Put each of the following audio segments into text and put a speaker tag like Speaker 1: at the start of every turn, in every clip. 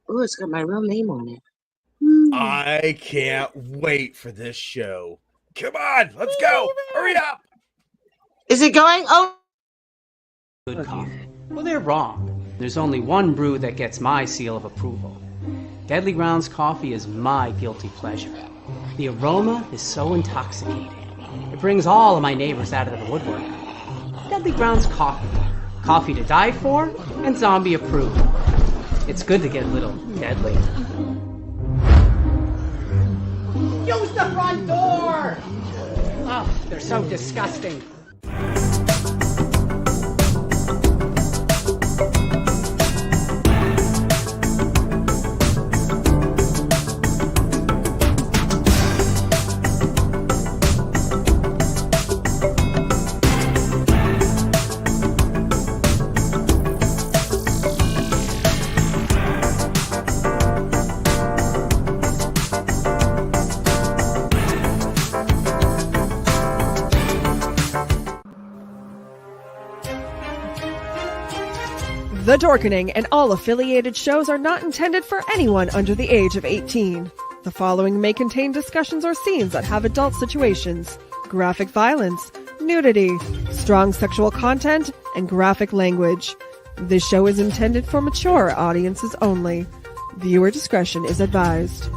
Speaker 1: Oh, it's got my real name on it. Hmm.
Speaker 2: I can't wait for this show. Come on, let's go. Hurry up.
Speaker 1: Is it going? Oh,
Speaker 3: Good coffee. Well, they're wrong. There's only one brew that gets my seal of approval. Deadly Grounds coffee is my guilty pleasure. The aroma is so intoxicating. It brings all of my neighbors out of the woodwork. Deadly Grounds coffee. Coffee to die for and zombie approved. It's good to get a little deadly. Use the front door! Oh, they're so disgusting.
Speaker 4: The Dorkening and all affiliated shows are not intended for anyone under the age of 18. The following may contain discussions or scenes that have adult situations, graphic violence, nudity, strong sexual content, and graphic language. This show is intended for mature audiences only. Viewer discretion is advised.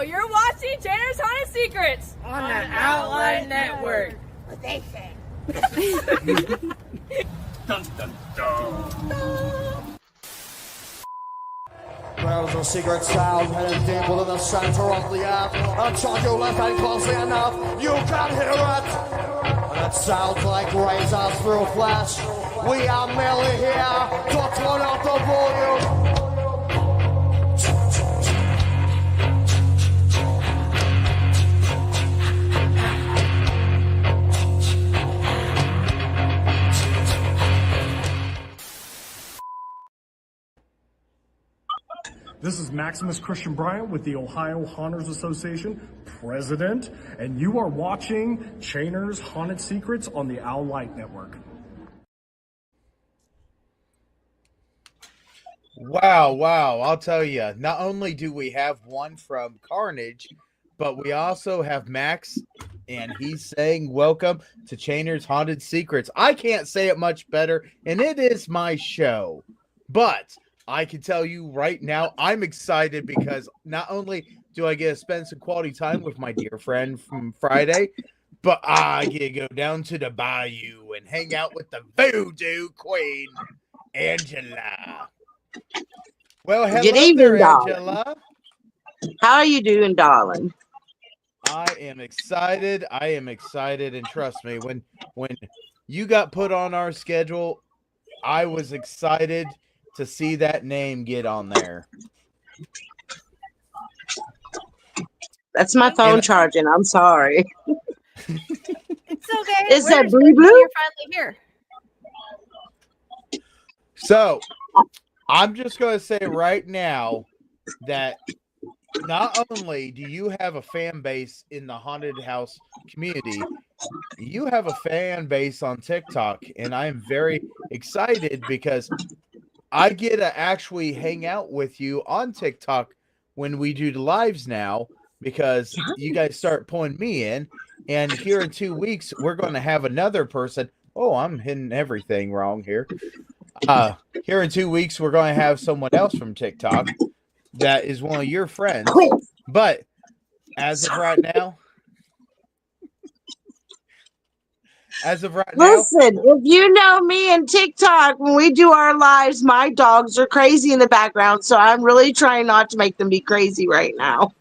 Speaker 5: You're watching Tanner's Haunted Secrets on the Outline Network. What they say.
Speaker 6: Dun, dun, dun.
Speaker 7: There's a secret sound hidden deep within the center of the earth. Until you listen closely enough, you can hear it. And it sounds like razors through flesh. We are merely here to turn up the volume.
Speaker 6: This is Maximus Christian Bryant with the Ohio Haunters Association, president, and you are watching Chainer's Haunted Secrets on the Owl Light Network.
Speaker 2: Wow. I'll tell you, not only do we have one from Carnage, but we also have Max, and he's saying welcome to Chainer's Haunted Secrets. I can't say it much better, and it is my show. But I can tell you right now, I'm excited because not only do I get to spend some quality time with my dear friend from Friday, but I get to go down to the bayou and hang out with the Voodoo Queen, Angela. Well, hello
Speaker 1: good evening,
Speaker 2: there,
Speaker 1: darling.
Speaker 2: Angela.
Speaker 1: How are you doing, darling?
Speaker 2: I am excited, and trust me, when you got put on our schedule, I was excited to see that name get on there.
Speaker 1: That's my phone charging. I'm sorry.
Speaker 5: It's okay.
Speaker 1: Is that
Speaker 5: Boo
Speaker 1: Boo Boo?
Speaker 5: You're finally here.
Speaker 2: So, I'm just going to say right now that not only do you have a fan base in the haunted house community, you have a fan base on TikTok, and I am very excited because I get to actually hang out with you on TikTok when we do the lives now because you guys start pulling me in. And here in 2 weeks, we're going to have another person. Oh, I'm hitting everything wrong here. Here in 2 weeks, we're going to have someone else from TikTok that is one of your friends. But as of right now,
Speaker 1: Listen, if you know me and TikTok, when we do our lives, my dogs are crazy in the background, so I'm really trying not to make them be crazy right now.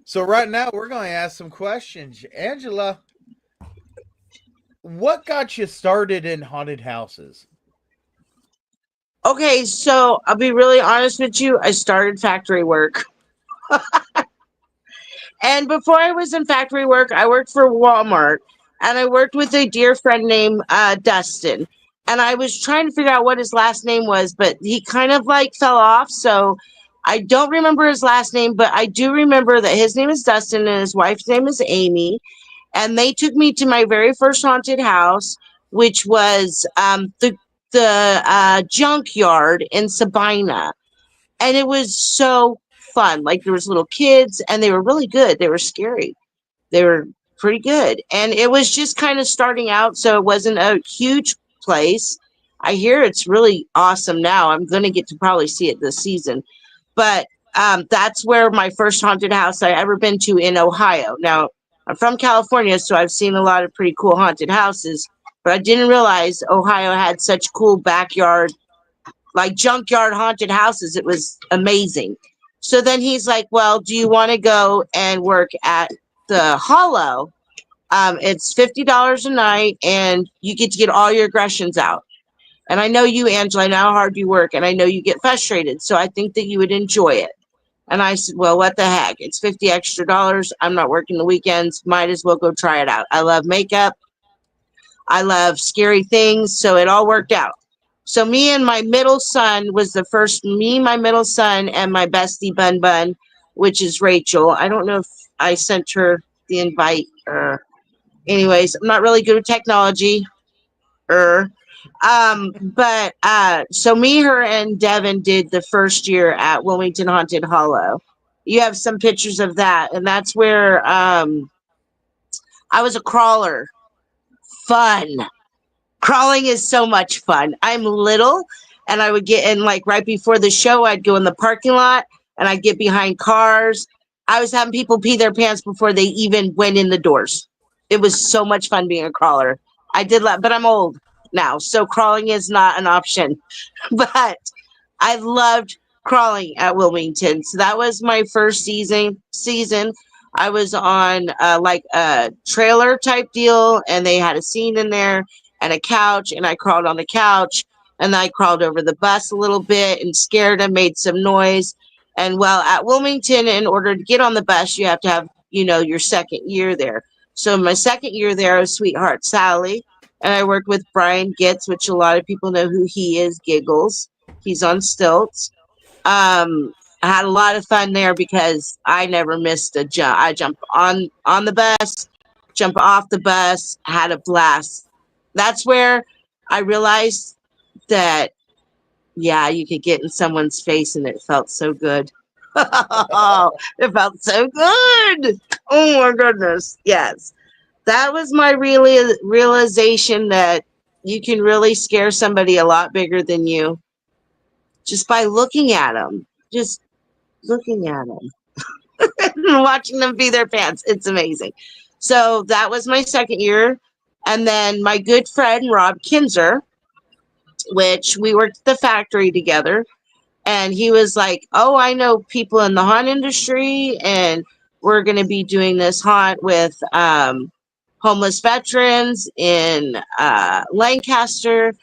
Speaker 2: So right now, we're going to ask some questions. Angela, what got you started in haunted houses?
Speaker 1: Okay, so I'll be really honest with you. I started factory work. And before I was in factory work, I worked for Walmart, and I worked with a dear friend named Dustin. And I was trying to figure out what his last name was, but he kind of like fell off. So I don't remember his last name, but I do remember that his name is Dustin and his wife's name is Amy. And they took me to my very first haunted house, which was the junkyard in Sabina, and it was so fun. Like there was little kids, and they were really good. They were scary. They were pretty good, and it was just kind of starting out, so it wasn't a huge place. I hear it's really awesome now. I'm going to get to probably see it this season, but that's where my first haunted house I ever been to in Ohio. Now I'm from California, so I've seen a lot of pretty cool haunted houses, but I didn't realize Ohio had such cool backyard, like junkyard haunted houses. It was amazing. So then he's like, well, do you want to go and work at the Hollow? It's $50 a night, and you get to get all your aggressions out. And I know you, Angela, I know how hard you work, and I know you get frustrated, so I think that you would enjoy it. And I said, well, what the heck? It's $50 extra. I'm not working the weekends. Might as well go try it out. I love makeup. I love scary things, so it all worked out. So me and my middle son was the first, me, my middle son, and my bestie Bun Bun, which is Rachel. I don't know if I sent her the invite. Anyways, I'm not really good with technology. But so me, her, and Devin did the first year at Wilmington Haunted Hollow. You have some pictures of that, and that's where I was a crawler. Fun. Crawling is so much fun. I'm little, and I would get in, like right before the show, I'd go in the parking lot and I'd get behind cars. I was having people pee their pants before they even went in the doors. It was so much fun being a crawler. I did love, but I'm old now, so crawling is not an option. But I loved crawling at Wilmington. So that was my first season. I was on like a trailer type deal, and they had a scene in there and a couch, and I crawled on the couch, and I crawled over the bus a little bit and scared them, made some noise. And well, at Wilmington, in order to get on the bus, you have to have, your second year there. So my second year there, I was Sweetheart Sally, and I worked with Brian Gitz, which a lot of people know who he is, Giggles. He's on stilts. I had a lot of fun there because I never missed a jump. I jumped on the bus, jump off the bus, had a blast. That's where I realized that, yeah, you could get in someone's face and it felt so good. It felt so good. Oh my goodness. Yes. That was my realization that you can really scare somebody a lot bigger than you just by looking at them. Just looking at them and watching them pee their pants. It's amazing. So that was my second year. And then my good friend, Rob Kinzer, which we worked at the factory together. And he was like, oh, I know people in the haunt industry, and we're going to be doing this haunt with homeless veterans in Lancaster.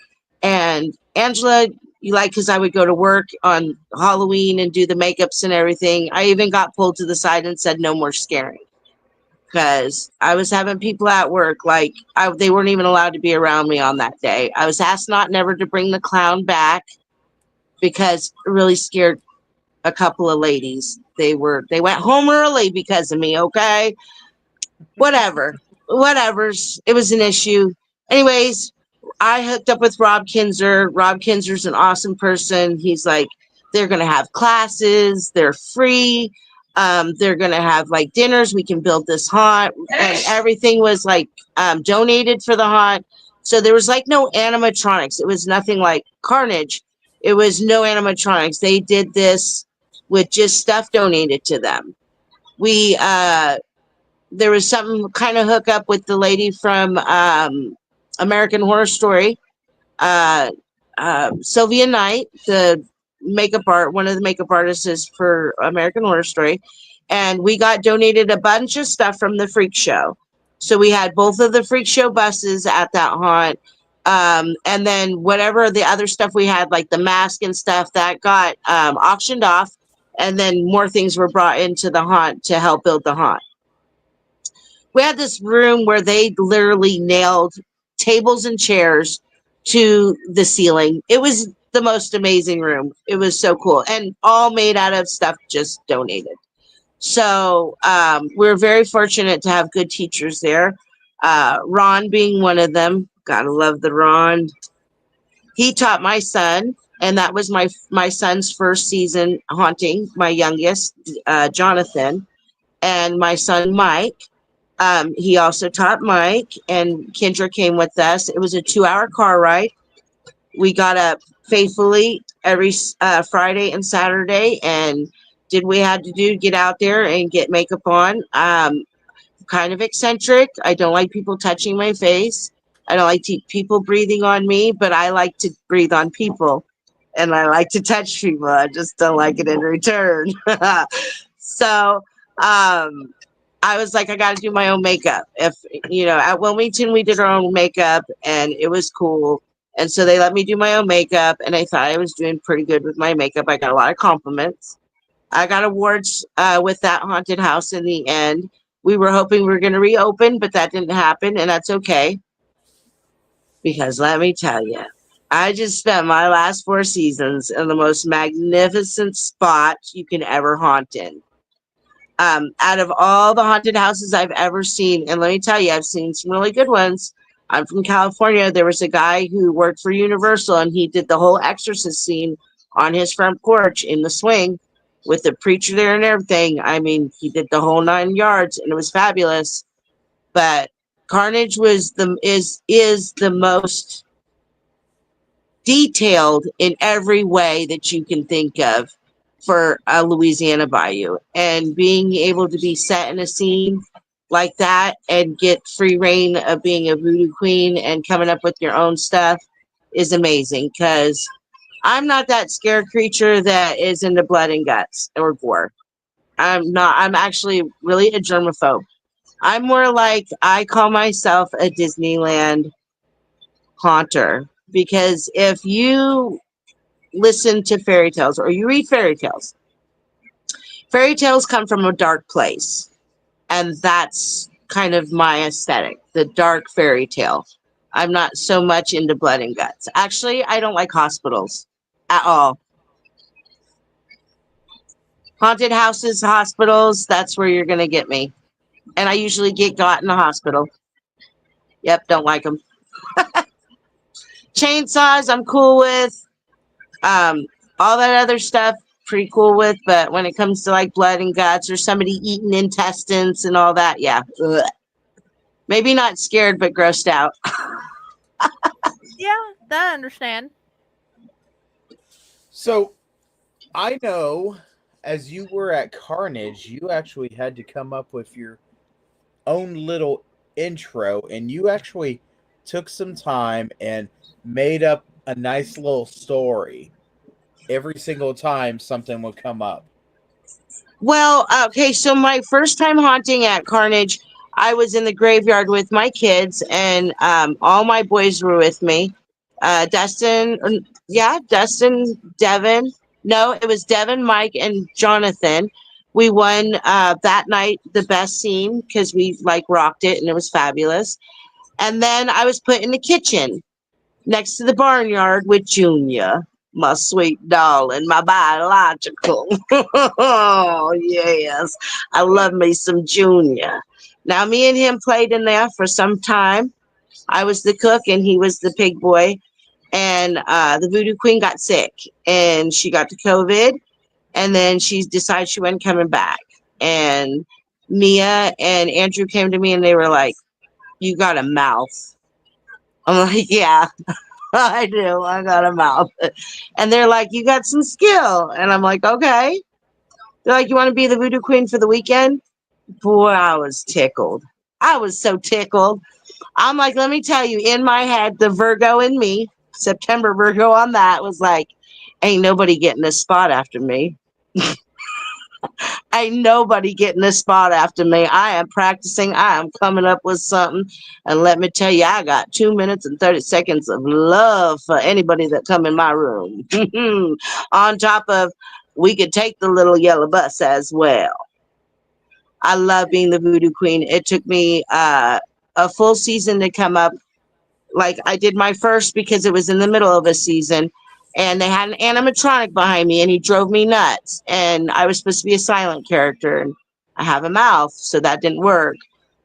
Speaker 1: And Angela, you like, because I would go to work on Halloween and do the makeups and everything. I even got pulled to the side and said, no more scaring. Because I was having people at work, like, they weren't even allowed to be around me on that day. I was asked never to bring the clown back because it really scared a couple of ladies. They went home early because of me, okay? Whatever's. It was an issue. Anyways, I hooked up with Rob Kinzer. Rob Kinzer's an awesome person. He's like, they're going to have classes. They're free. They're going to have like dinners. We can build this haunt. And everything was like donated for the haunt. So there was like no animatronics. It was nothing like Carnage. It was no animatronics. They did this with just stuff donated to them. There was something kind of hook up with the lady from American Horror Story, Sylvia Knight, one of the makeup artists for American Horror Story, and we got donated a bunch of stuff from the Freak Show. So we had both of the Freak Show buses at that haunt, and then whatever the other stuff we had, like the mask and stuff, that got auctioned off, and then more things were brought into the haunt to help build the haunt. We had this room where they literally nailed tables and chairs to the ceiling. It was the most amazing room. It was so cool, and all made out of stuff just donated. So we're very fortunate to have good teachers there. Ron being one of them. Gotta love the Ron. He taught my son, and that was my son's first season haunting, my youngest, Jonathan, and my son Mike. He also taught Mike, and Kendra came with us. It was a 2-hour car ride. We got up faithfully every Friday and Saturday and did what we had to do to get out there and get makeup on. Kind of eccentric. I don't like people touching my face. I don't like people breathing on me, but I like to breathe on people and I like to touch people. I just don't like it in return. So, I was like, I got to do my own makeup. If, at Wilmington, we did our own makeup and it was cool. And so they let me do my own makeup and I thought I was doing pretty good with my makeup. I got a lot of compliments. I got awards with that haunted house in the end. We were hoping we were going to reopen, but that didn't happen. And that's okay. Because let me tell you, I just spent my last 4 seasons in the most magnificent spot you can ever haunt in. Out of all the haunted houses I've ever seen, and let me tell you, I've seen some really good ones. I'm from California. There was a guy who worked for Universal, and he did the whole Exorcist scene on his front porch in the swing with the preacher there and everything. I mean, he did the whole 9 yards, and it was fabulous. But Carnage was is the most detailed in every way that you can think of for a Louisiana bayou, and being able to be set in a scene like that and get free reign of being a voodoo queen and coming up with your own stuff is amazing, because I'm not that scared creature that is into blood and guts or gore. I'm actually really a germaphobe. I'm more like, I call myself a Disneyland haunter, because if you listen to fairy tales or you read fairy tales come from a dark place, and that's kind of my aesthetic, the dark fairy tale. I'm not so much into blood and guts. Actually, I don't like hospitals at all. Haunted houses, hospitals, that's where you're going to get me. And I usually get got in a hospital. Yep, don't like them. Chainsaws, I'm cool with. All that other stuff, pretty cool with. But when it comes to like blood and guts or somebody eating intestines and all that, yeah. Ugh. Maybe not scared, but grossed out.
Speaker 8: Yeah, that I understand.
Speaker 2: So I know as you were at Carnage, you actually had to come up with your own little intro, and you actually took some time and made up a nice little story every single time something would come up.
Speaker 1: Well, okay, so my first time haunting at Carnage, I was in the graveyard with my kids, and all my boys were with me. Dustin, Devin. No, it was Devin, Mike, and Jonathan. We won that night the best scene because we like rocked it and it was fabulous. And then I was put in the kitchen next to the barnyard with Junior, my sweet darling, my biological. Oh, yes. I love me some Junior. Now, me and him played in there for some time. I was the cook and he was the pig boy. And the Voodoo Queen got sick and she got to COVID. And then she decided she wasn't coming back. And Mia and Andrew came to me and they were like, "You got a mouth." I'm like, "Yeah, I do. I got a mouth." And they're like, "You got some skill." And I'm like, "Okay." They're like, "You want to be the Voodoo Queen for the weekend?" Boy, I was tickled. I was so tickled. I'm like, let me tell you, in my head, the Virgo in me, September Virgo on that, was like, ain't nobody getting this spot after me. Ain't nobody getting this spot after me. I am practicing. I am coming up with something. And let me tell you, I got 2 minutes and 30 seconds of love for anybody that come in my room. On top of, we could take the little yellow bus as well. I love being the Voodoo Queen. It took me a full season to come up. Like, I did my first because it was in the middle of a season. And they had an animatronic behind me, and he drove me nuts. And I was supposed to be a silent character, and I have a mouth, so that didn't work.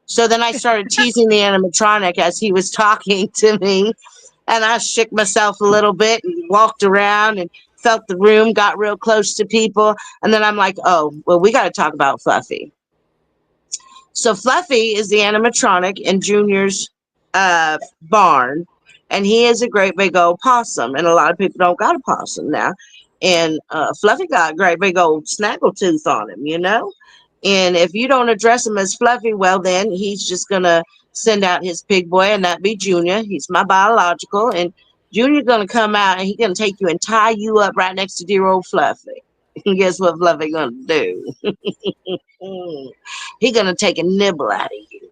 Speaker 1: So then I started teasing the animatronic as he was talking to me. And I shook myself a little bit and walked around and felt the room, got real close to people. And then I'm like, oh, well, we got to talk about Fluffy. So Fluffy is the animatronic in Junior's barn. And he is a great big old possum. And a lot of people don't got a possum now. And Fluffy got a great big old snaggletooth on him, you know? And if you don't address him as Fluffy, well, then he's just going to send out his pig boy, and that be Junior. He's my biological. And Junior's going to come out, and he's going to take you and tie you up right next to dear old Fluffy. And guess what Fluffy going to do? He's going to take a nibble out of you.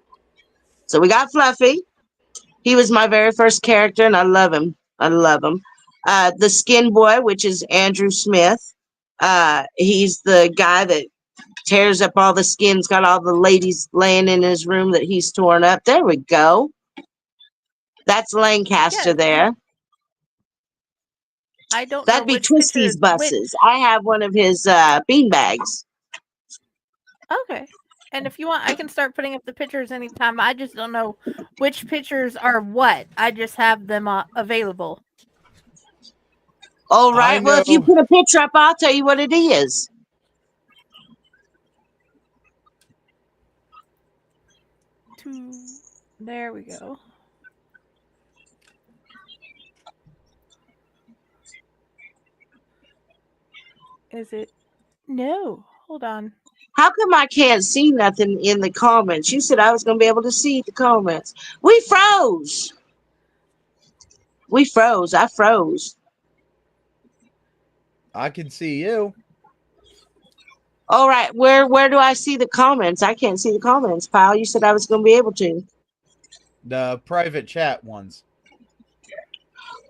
Speaker 1: So we got Fluffy. He was my very first character, and I love him. I love him. The Skin Boy, which is Andrew Smith. He's the guy that tears up all the skins, got all the ladies laying in his room that he's torn up. There we go. That's Lancaster there.
Speaker 8: I don't
Speaker 1: That'd
Speaker 8: know
Speaker 1: be Twisty's buses. I have one of his bean bags.
Speaker 8: Okay. And if you want, I can start putting up the pictures anytime. I just don't know which pictures are what. I just have them available.
Speaker 1: All right. Well, if you put a picture up, I'll tell you what it is.
Speaker 8: There we go. Is it? No. Hold on.
Speaker 1: How come I can't see nothing in the comments? You said I was going to be able to see the comments. We froze. We froze. I froze.
Speaker 2: I can see you.
Speaker 1: All right. Where do I see the comments? I can't see the comments, Pyle. You said I was going to be able to.
Speaker 2: The private chat ones.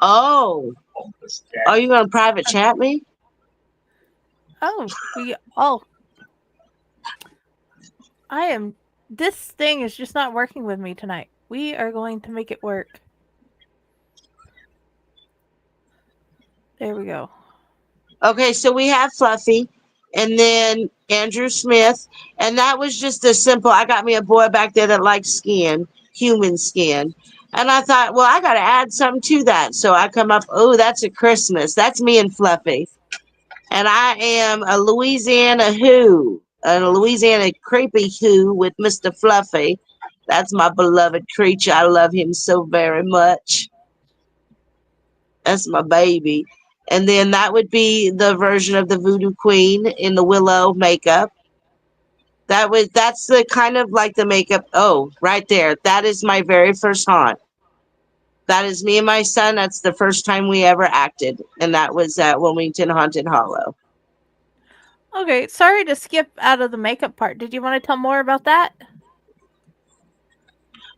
Speaker 1: Oh. Are you going to private chat me?
Speaker 8: This thing is just not working with me tonight. We are going to make it work. There we go.
Speaker 1: Okay, so we have Fluffy and then Andrew Smith. And that was just a simple, I got me a boy back there that likes skin, human skin. And I thought, well, I got to add something to that. So I come up, oh, that's a Christmas. That's me and Fluffy. And I am a Louisiana Who, a Louisiana Creepy Who with Mr. Fluffy. That's my beloved creature. I love him so very much. That's my baby. And then that would be the version of the Voodoo Queen in the willow makeup. That's the kind of like the makeup. Oh, right there. That is my very first haunt. That is me and my son. That's the first time we ever acted. And that was at Wilmington Haunted Hollow.
Speaker 8: Okay, sorry to skip out of the makeup part. Did you want to tell more about that?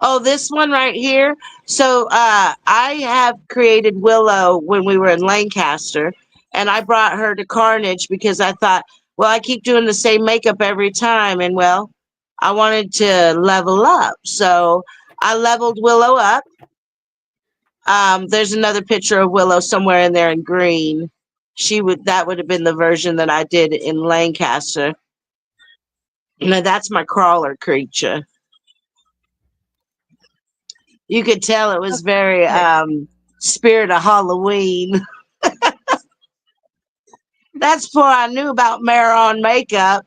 Speaker 1: Oh, this one right here. So I have created Willow when we were in Lancaster. And I brought her to Carnage because I thought, well, I keep doing the same makeup every time. And, well, I wanted to level up. So I leveled Willow up. There's another picture of Willow somewhere in there in green. That would have been the version that I did in Lancaster. Now that's my crawler creature. You could tell it was very spirit of Halloween. That's before I knew about Maron makeup.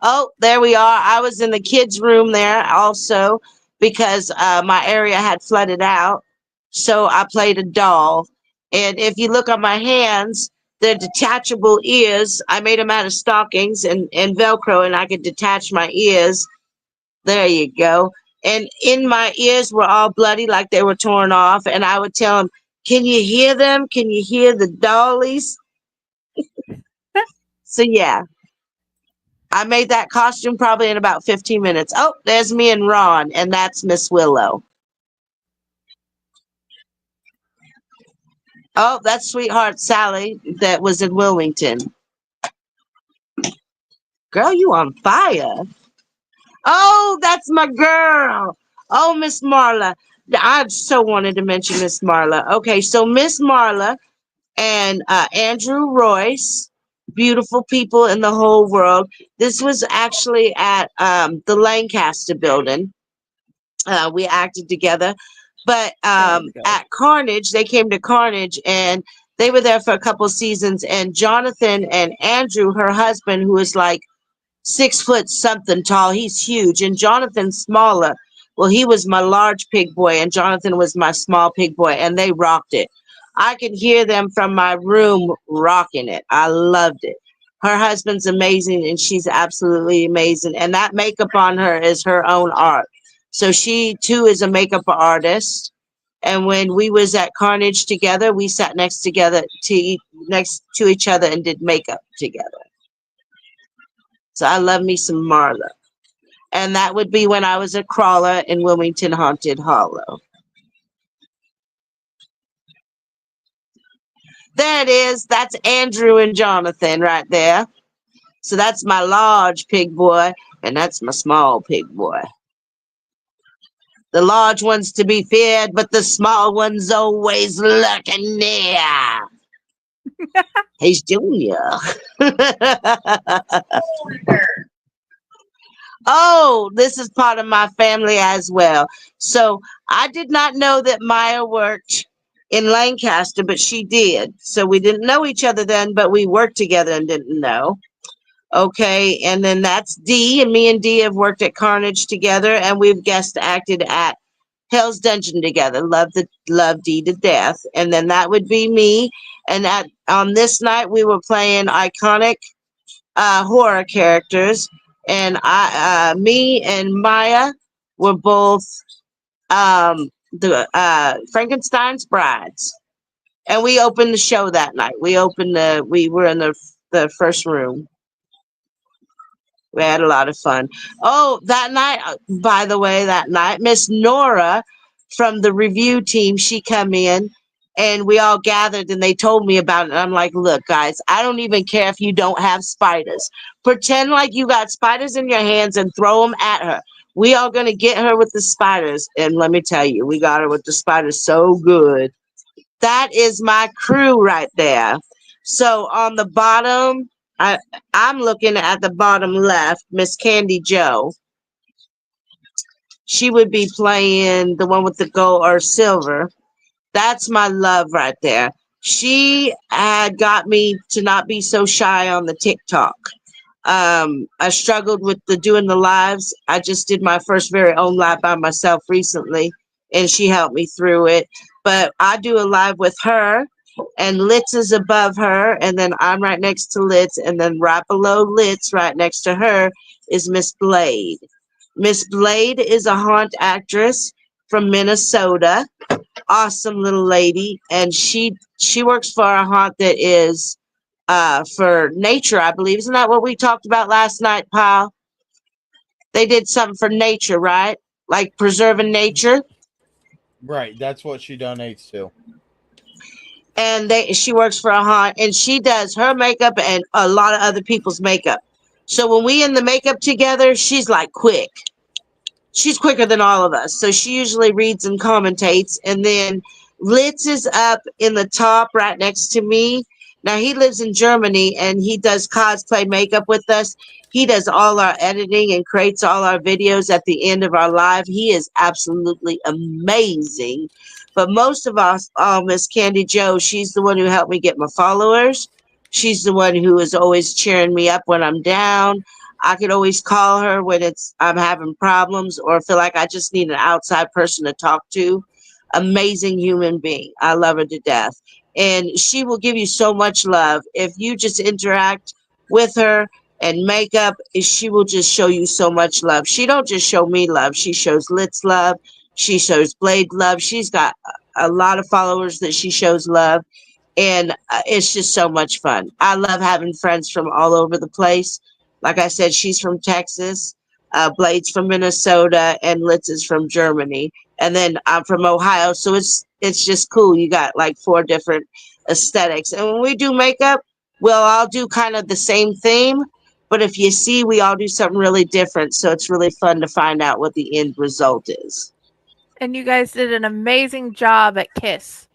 Speaker 1: Oh, there we are. I was in the kids' room there also because my area had flooded out. So I played a doll. And if you look on my hands, they're detachable ears. I made them out of stockings and Velcro, and I could detach my ears. There you go. And in my ears were all bloody like they were torn off. And I would tell them, can you hear them? Can you hear the dollies? So, yeah. I made that costume probably in about 15 minutes. Oh, there's me and Ron, and that's Miss Willow. Oh, that's Sweetheart Sally that was in Wilmington. Girl, you on fire. Oh, that's my girl. Oh, Miss Marla. I so wanted to mention Miss Marla. Okay, so Miss Marla and Andrew Royce, beautiful people in the whole world. This was actually at the Lancaster building. We acted together. But
Speaker 8: There we go.
Speaker 1: at Carnage, they came to Carnage and they were there for a couple seasons. And Jonathan and Andrew, her husband, who is like 6 foot something tall, he's huge. And Jonathan's smaller. Well, he was my large pig boy, and Jonathan was my small pig boy, and they rocked it. I could hear them from my room rocking it. I loved it. Her husband's amazing, and she's absolutely amazing. And that makeup on her is her own art. So she too is a makeup artist. And when we was at Carnage together, we sat next to each other and did makeup together. So I love me some Marla. And that would be when I was a crawler in Wilmington Haunted Hollow. There it is. That's Andrew and Jonathan right there. So that's my large pig boy, and that's my small pig boy. The large one's to be feared, but the small one's always lurking near. He's Junior. Oh, this is part of my family as well. So I did not know that Maya worked in Lancaster, but she did. So we didn't know each other then, but we worked together and didn't know. Okay, and then that's Dee, and me and Dee have worked at Carnage together, and we've guest acted at Hell's Dungeon together. Love Dee to death. And then that would be me. And on this night we were playing iconic horror characters, and me and Maya were both the Frankenstein's brides, and we opened the show that night. We were in the first room. We had a lot of fun. Oh, that night, by the way, Miss Nora from the review team, she come in and we all gathered and they told me about it. And I'm like, look, guys, I don't even care if you don't have spiders. Pretend like you got spiders in your hands and throw them at her. We are going to get her with the spiders. And let me tell you, we got her with the spiders so good. That is my crew right there. So on the bottom, I'm looking at the bottom left, Miss Candy Joe. She would be playing the one with the gold or silver. That's my love right there. She had got me to not be so shy on the TikTok. I struggled with doing the lives. I just did my first very own live by myself recently, and she helped me through it. But I do a live with her, and Litz is above her, and then I'm right next to Litz, and then right below Litz, right next to her, is Miss Blade. Miss Blade is a haunt actress from Minnesota. Awesome little lady, and she works for a haunt that is for nature, I believe. Isn't that what we talked about last night, Pyle? They did something for nature, right? Like preserving nature.
Speaker 2: Right, that's what she donates to.
Speaker 1: And she works for a haunt, and she does her makeup and a lot of other people's makeup. So when we in the makeup together, she's like quick. She's quicker than all of us. So she usually reads and commentates. And then Litz is up in the top right next to me. Now he lives in Germany and he does cosplay makeup with us. He does all our editing and creates all our videos at the end of our live. He is absolutely amazing. But most of us, Miss Candy Joe, she's the one who helped me get my followers. She's the one who is always cheering me up when I'm down. I could always call her when I'm having problems or feel like I just need an outside person to talk to. Amazing human being. I love her to death. And she will give you so much love. If you just interact with her and makeup, she will just show you so much love. She don't just show me love. She shows Litz love. She shows Blade love. She's got a lot of followers that she shows love. And it's just so much fun. I love having friends from all over the place. Like I said, she's from Texas, Blade's from Minnesota, and Litz is from Germany. And then I'm from Ohio, so it's just cool. You got like 4 different aesthetics. And when we do makeup, we'll all do kind of the same theme. But if you see, we all do something really different. So it's really fun to find out what the end result is.
Speaker 8: And you guys did an amazing job at Kiss.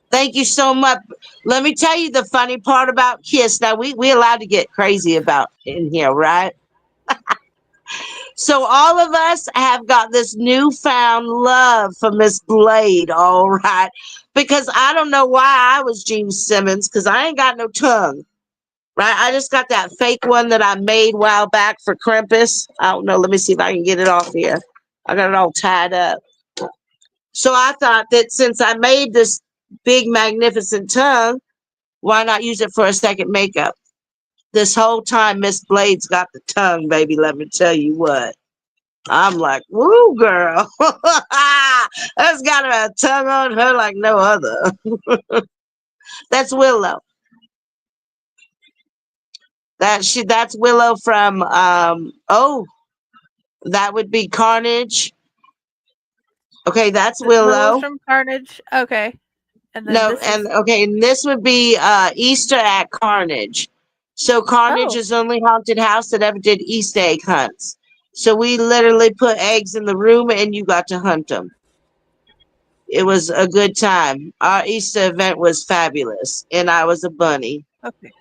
Speaker 1: Thank you so much. Let me tell you the funny part about Kiss. Now, we allowed to get crazy about in here, right? So all of us have got this newfound love for Miss Blade, all right? Because I don't know why I was Gene Simmons, because I ain't got no tongue, right? I just got that fake one that I made a while back for Krampus. I don't know. Let me see if I can get it off here. I got it all tied up. So I thought that since I made this big, magnificent tongue, why not use it for a second makeup? This whole time, Miss Blade's got the tongue, baby. Let me tell you what. I'm like, woo, girl. That's got a tongue on her like no other. That's Willow. That's Willow from that would be Carnage. Okay, that's
Speaker 8: Willow's
Speaker 1: Willow.
Speaker 8: from Carnage. Okay. And then
Speaker 1: No,
Speaker 8: this
Speaker 1: and
Speaker 8: is
Speaker 1: okay, and this would be Easter at Carnage. So Carnage
Speaker 8: Oh.
Speaker 1: is the only haunted house that ever did Easter egg hunts. So we literally put eggs in the room and you got to hunt them. It was a good time. Our Easter event was fabulous, and I was a bunny.
Speaker 8: okay.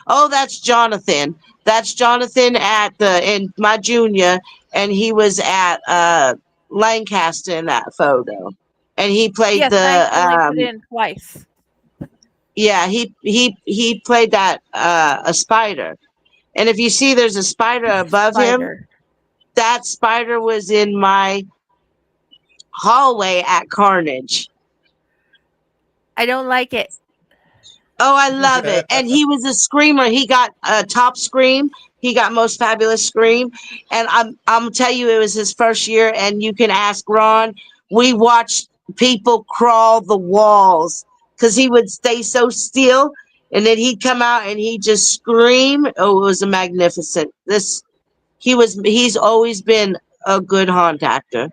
Speaker 1: Oh, that's Jonathan. That's Jonathan in my junior, and he was at Lancaster in that photo, and he played
Speaker 8: Yes, I
Speaker 1: the
Speaker 8: accidentally put it in twice.
Speaker 1: yeah, he played that a spider. And if you see, there's a spider above him.
Speaker 8: Spider.
Speaker 1: That spider was in my hallway at Carnage.
Speaker 8: I don't like it.
Speaker 1: Oh, I love it. And he was a screamer. He got top scream. He got most fabulous scream. And I'm gonna tell you, it was his first year. And you can ask Ron. We watched people crawl the walls because he would stay so still, and then he'd come out and he'd just scream. Oh, it was a magnificent. He's always been a good haunt actor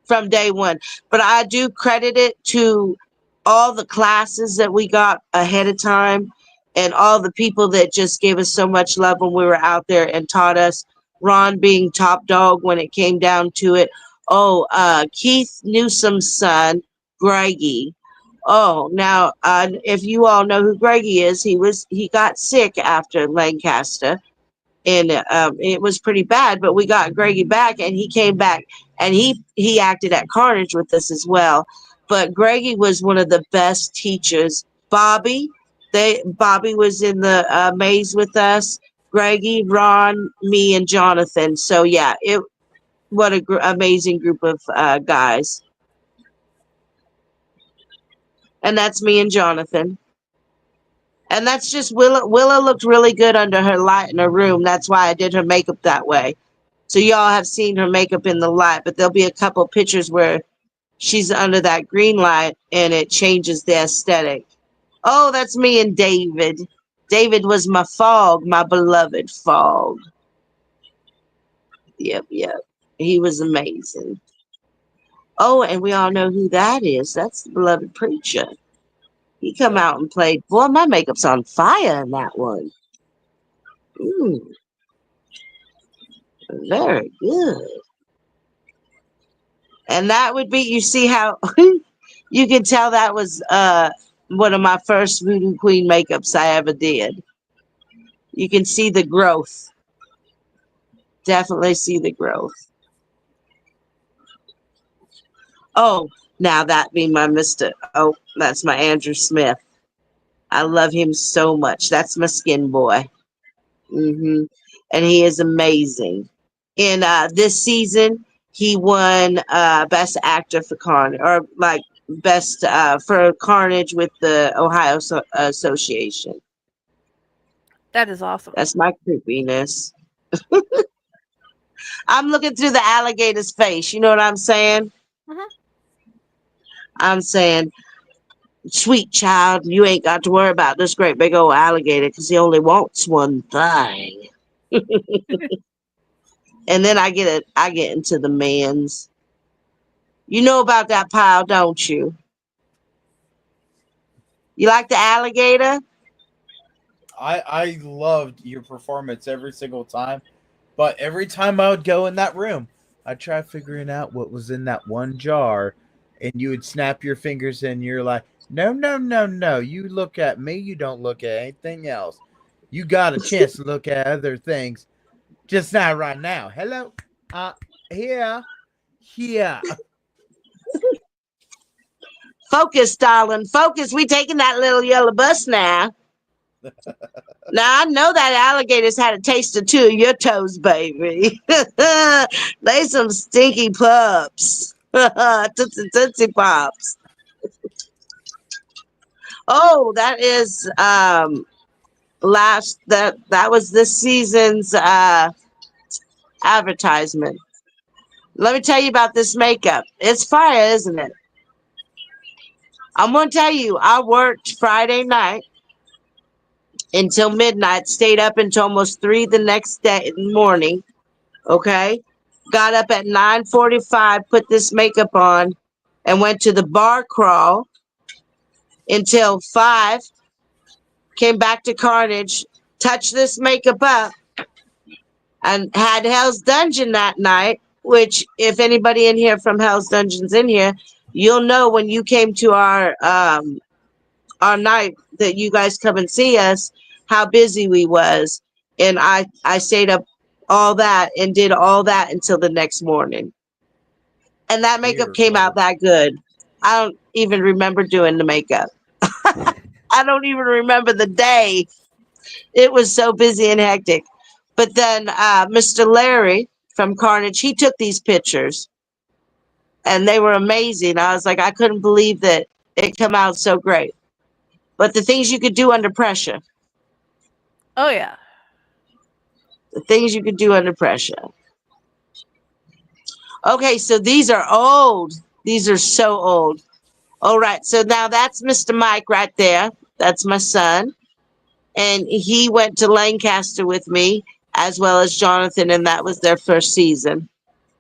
Speaker 1: from day one. But I do credit it to all the classes that we got ahead of time and all the people that just gave us so much love when we were out there and taught us. Ron being top dog when it came down to it. Oh, Keith Newsom's son, Greggy. Oh, now if you all know who Greggy is, he got sick after Lancaster, and it was pretty bad. But we got Greggy back, and he came back, and he acted at Carnage with us as well. But Greggy was one of the best teachers. Bobby was in the maze with us. Greggy, Ron, me, and Jonathan. So yeah, what a amazing group of guys. And that's me and Jonathan. And that's just Willa. Willa looked really good under her light in her room. That's why I did her makeup that way. So y'all have seen her makeup in the light, but there'll be a couple pictures where she's under that green light and it changes the aesthetic. Oh, that's me and David. David was my fog, my beloved fog. Yep. He was amazing. Oh, and we all know who that is. That's the beloved preacher. He come out and played. Boy, my makeup's on fire in that one. Ooh, very good. And that would be, you see how you can tell that was one of my first Voodoo Queen makeups I ever did. You can see the growth. Definitely see the growth. Oh, now that be my Mr. Oh, that's my Andrew Smith. I love him so much. That's my skin boy. And he is amazing. In this season, he won Best Actor for Carnage, or like Best for Carnage with the Ohio Association.
Speaker 8: That is awesome.
Speaker 1: That's my creepiness. I'm looking through the alligator's face. You know what I'm saying? I'm saying, sweet child, you ain't got to worry about this great big old alligator because he only wants one thing. And then I get into the man's. You know about that Pyle, don't you? You like the alligator?
Speaker 2: I loved your performance every single time, but every time I would go in that room, I'd try figuring out what was in that one jar, and you would snap your fingers and you're like, no, you look at me, you don't look at anything else. You got a chance to look at other things. Just not right now. Hello. Here.
Speaker 1: Focus, darling. Focus. We taking that little yellow bus now. Now, I know that alligators had a taste of two of your toes, baby. They some stinky pups. Tootsie Pops. Oh, that is that was this season's advertisement. Let me tell you about this makeup. It's fire, isn't it? I'm going to tell you, I worked Friday night until midnight, stayed up until almost 3 the next day morning, okay? Got up at 9:45, put this makeup on, and went to the bar crawl until 5, came back to Carnage, touched this makeup up, and had Hell's Dungeon that night, which if anybody in here from Hell's Dungeon's in here, you'll know when you came to our night that you guys come and see us, how busy we was. And I stayed up all that and did all that until the next morning. And that makeup came out that good. I don't even remember doing the makeup. I don't even remember the day. It was so busy and hectic. But then Mr. Larry from Carnage, he took these pictures. And they were amazing. I was like, I couldn't believe that it come out so great. But the things you could do under pressure.
Speaker 8: Oh, yeah.
Speaker 1: The things you could do under pressure. Okay, so these are old. These are so old. All right, so now that's Mr. Mike right there. That's my son. And he went to Lancaster with me, as well as Jonathan, and that was their first season.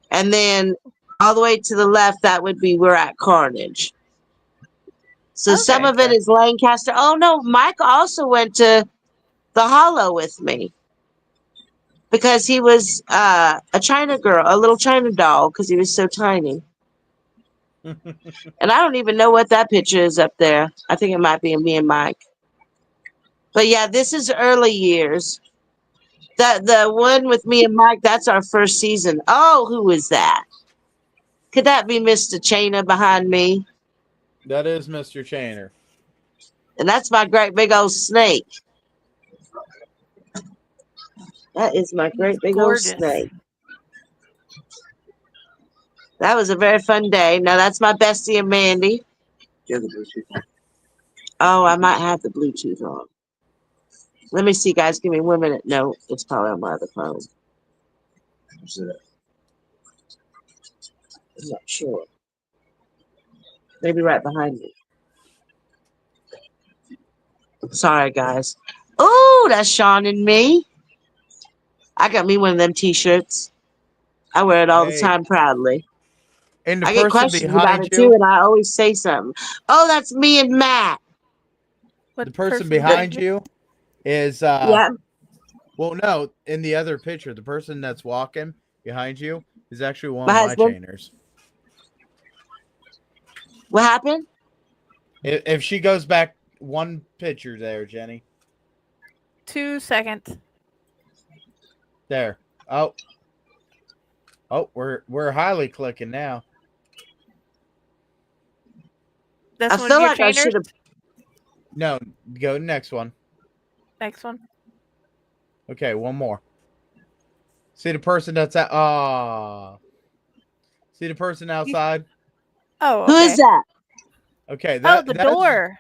Speaker 1: And then all the way to the left, that would be we're at Carnage. So some of it is Lancaster. Oh, no, Mike also went to the Hollow with me. Because he was a China girl, a little China doll, because he was so tiny. And I don't even know what that picture is up there. I think it might be me and Mike. But yeah, this is early years. The one with me and Mike, that's our first season. Oh, who is that? Could that be Mr. Chainer behind me?
Speaker 2: That is Mr. Chainer.
Speaker 1: And that's my great big old snake. That is my great big old snake. That was a very fun day. Now that's my bestie and Mandy. Oh, I might have the Bluetooth on. Let me see, guys. Give me 1 minute. No, it's probably on my other phone. I'm not sure. Maybe right behind me. Sorry, guys. Oh, that's Sean and me. I got me one of them T-shirts. I wear it all the time proudly.
Speaker 2: And the
Speaker 1: I get
Speaker 2: person
Speaker 1: questions about
Speaker 2: behind
Speaker 1: it too, and I always say something. Oh, that's me and Matt.
Speaker 2: The person behind you is
Speaker 1: yeah.
Speaker 2: Well, no, in the other picture, the person that's walking behind you is actually one
Speaker 1: My
Speaker 2: of
Speaker 1: husband?
Speaker 2: my chainers.
Speaker 1: What happened?
Speaker 2: If she goes back one picture there, Jenny.
Speaker 8: 2 seconds.
Speaker 2: There. Oh, we're highly clicking now.
Speaker 8: That's
Speaker 1: I
Speaker 8: one
Speaker 1: feel
Speaker 8: of your
Speaker 1: like I
Speaker 8: chainers?
Speaker 1: should have.
Speaker 2: No, go next one.
Speaker 8: Next one.
Speaker 2: Okay, one more. See the person that's at see the person outside?
Speaker 8: Oh,
Speaker 1: okay. Who is that?
Speaker 2: Okay,
Speaker 8: the door.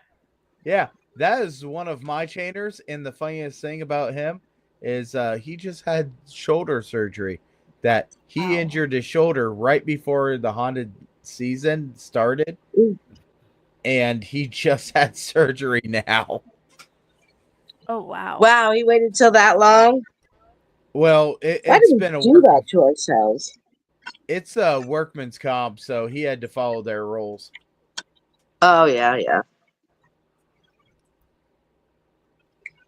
Speaker 2: Yeah, that is one of my chainers, and the funniest thing about him is he just had shoulder surgery. That he injured his shoulder right before the haunted season started.
Speaker 1: Ooh.
Speaker 2: And he just had surgery now.
Speaker 8: Oh, wow.
Speaker 1: Wow, he waited till that long?
Speaker 2: Well,
Speaker 1: Why
Speaker 2: it's
Speaker 1: did
Speaker 2: been
Speaker 1: we do that to ourselves?
Speaker 2: It's a workman's comp, so he had to follow their rules.
Speaker 1: Oh, yeah, yeah.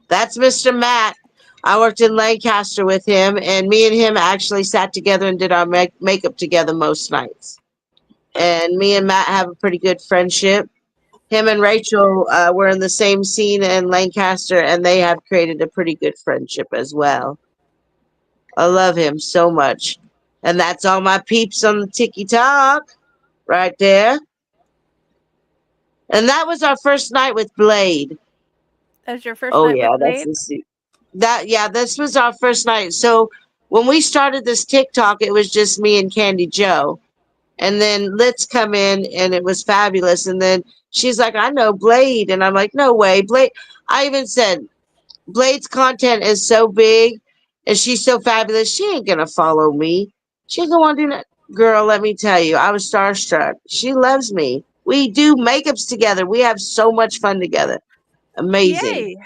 Speaker 1: That's Mr. Matt. I worked in Lancaster with him, and me and him actually sat together and did our makeup together most nights. And me and Matt have a pretty good friendship. Him and Rachel were in the same scene in Lancaster, and they have created a pretty good friendship as well. I love him so much. And that's all my peeps on the TikTok right there. And that was our first night with Blade.
Speaker 8: That was your first
Speaker 1: Oh
Speaker 8: night
Speaker 1: yeah,
Speaker 8: with
Speaker 1: that's
Speaker 8: Blade?
Speaker 1: this was our first night. So when we started this TikTok, it was just me and Candy Joe. And then Let's come in and it was fabulous. And then she's like, I know Blade. And I'm like, no way. Blade. I even said, Blade's content is so big and she's so fabulous. She ain't going to follow me. She ain't going to want to do that. Girl, let me tell you, I was starstruck. She loves me. We do makeups together. We have so much fun together. Amazing.
Speaker 8: Yay!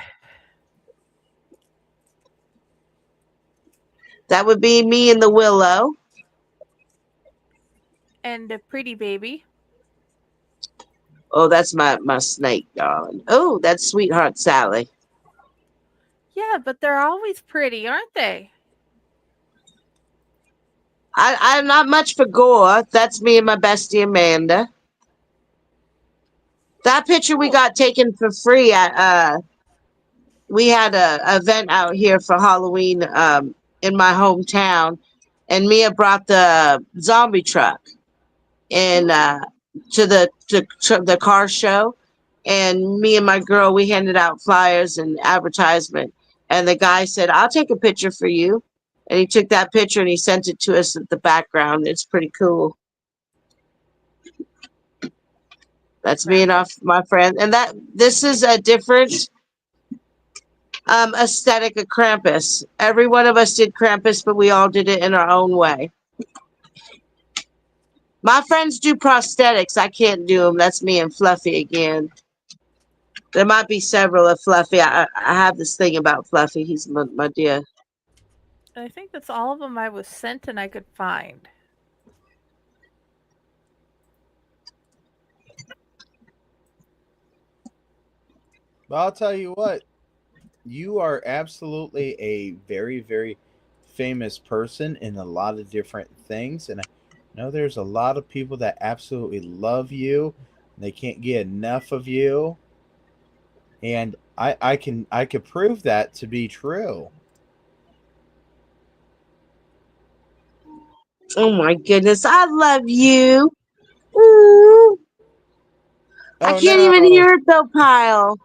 Speaker 1: That would be me and the Willow.
Speaker 8: And a pretty baby.
Speaker 1: Oh, that's my snake, darling. Oh, that's Sweetheart Sally.
Speaker 8: Yeah, but they're always pretty, aren't they?
Speaker 1: I'm not much for gore. That's me and my bestie Amanda. That picture we got taken for free at we had a event out here for Halloween in my hometown, and Mia brought the zombie truck and to the car show, and me and my girl we handed out flyers and advertisement, and the guy said, "I'll take a picture for you," and he took that picture and he sent it to us at the background. It's pretty cool. That's me and my friend, and this is a different aesthetic of Krampus. Every one of us did Krampus, but we all did it in our own way. My friends do prosthetics. I can't do them. That's me and Fluffy again. There might be several of Fluffy. I have this thing about Fluffy. He's my dear.
Speaker 8: I think that's all of them I was sent and I could find.
Speaker 2: But I'll tell you what, you are absolutely a very, very famous person in a lot of different things. And I know there's a lot of people that absolutely love you. And they can't get enough of you. And I could prove that to be true.
Speaker 1: Oh my goodness. I love you. Ooh. I
Speaker 2: Oh
Speaker 1: can't even
Speaker 2: no.
Speaker 1: hear it though, Pyle.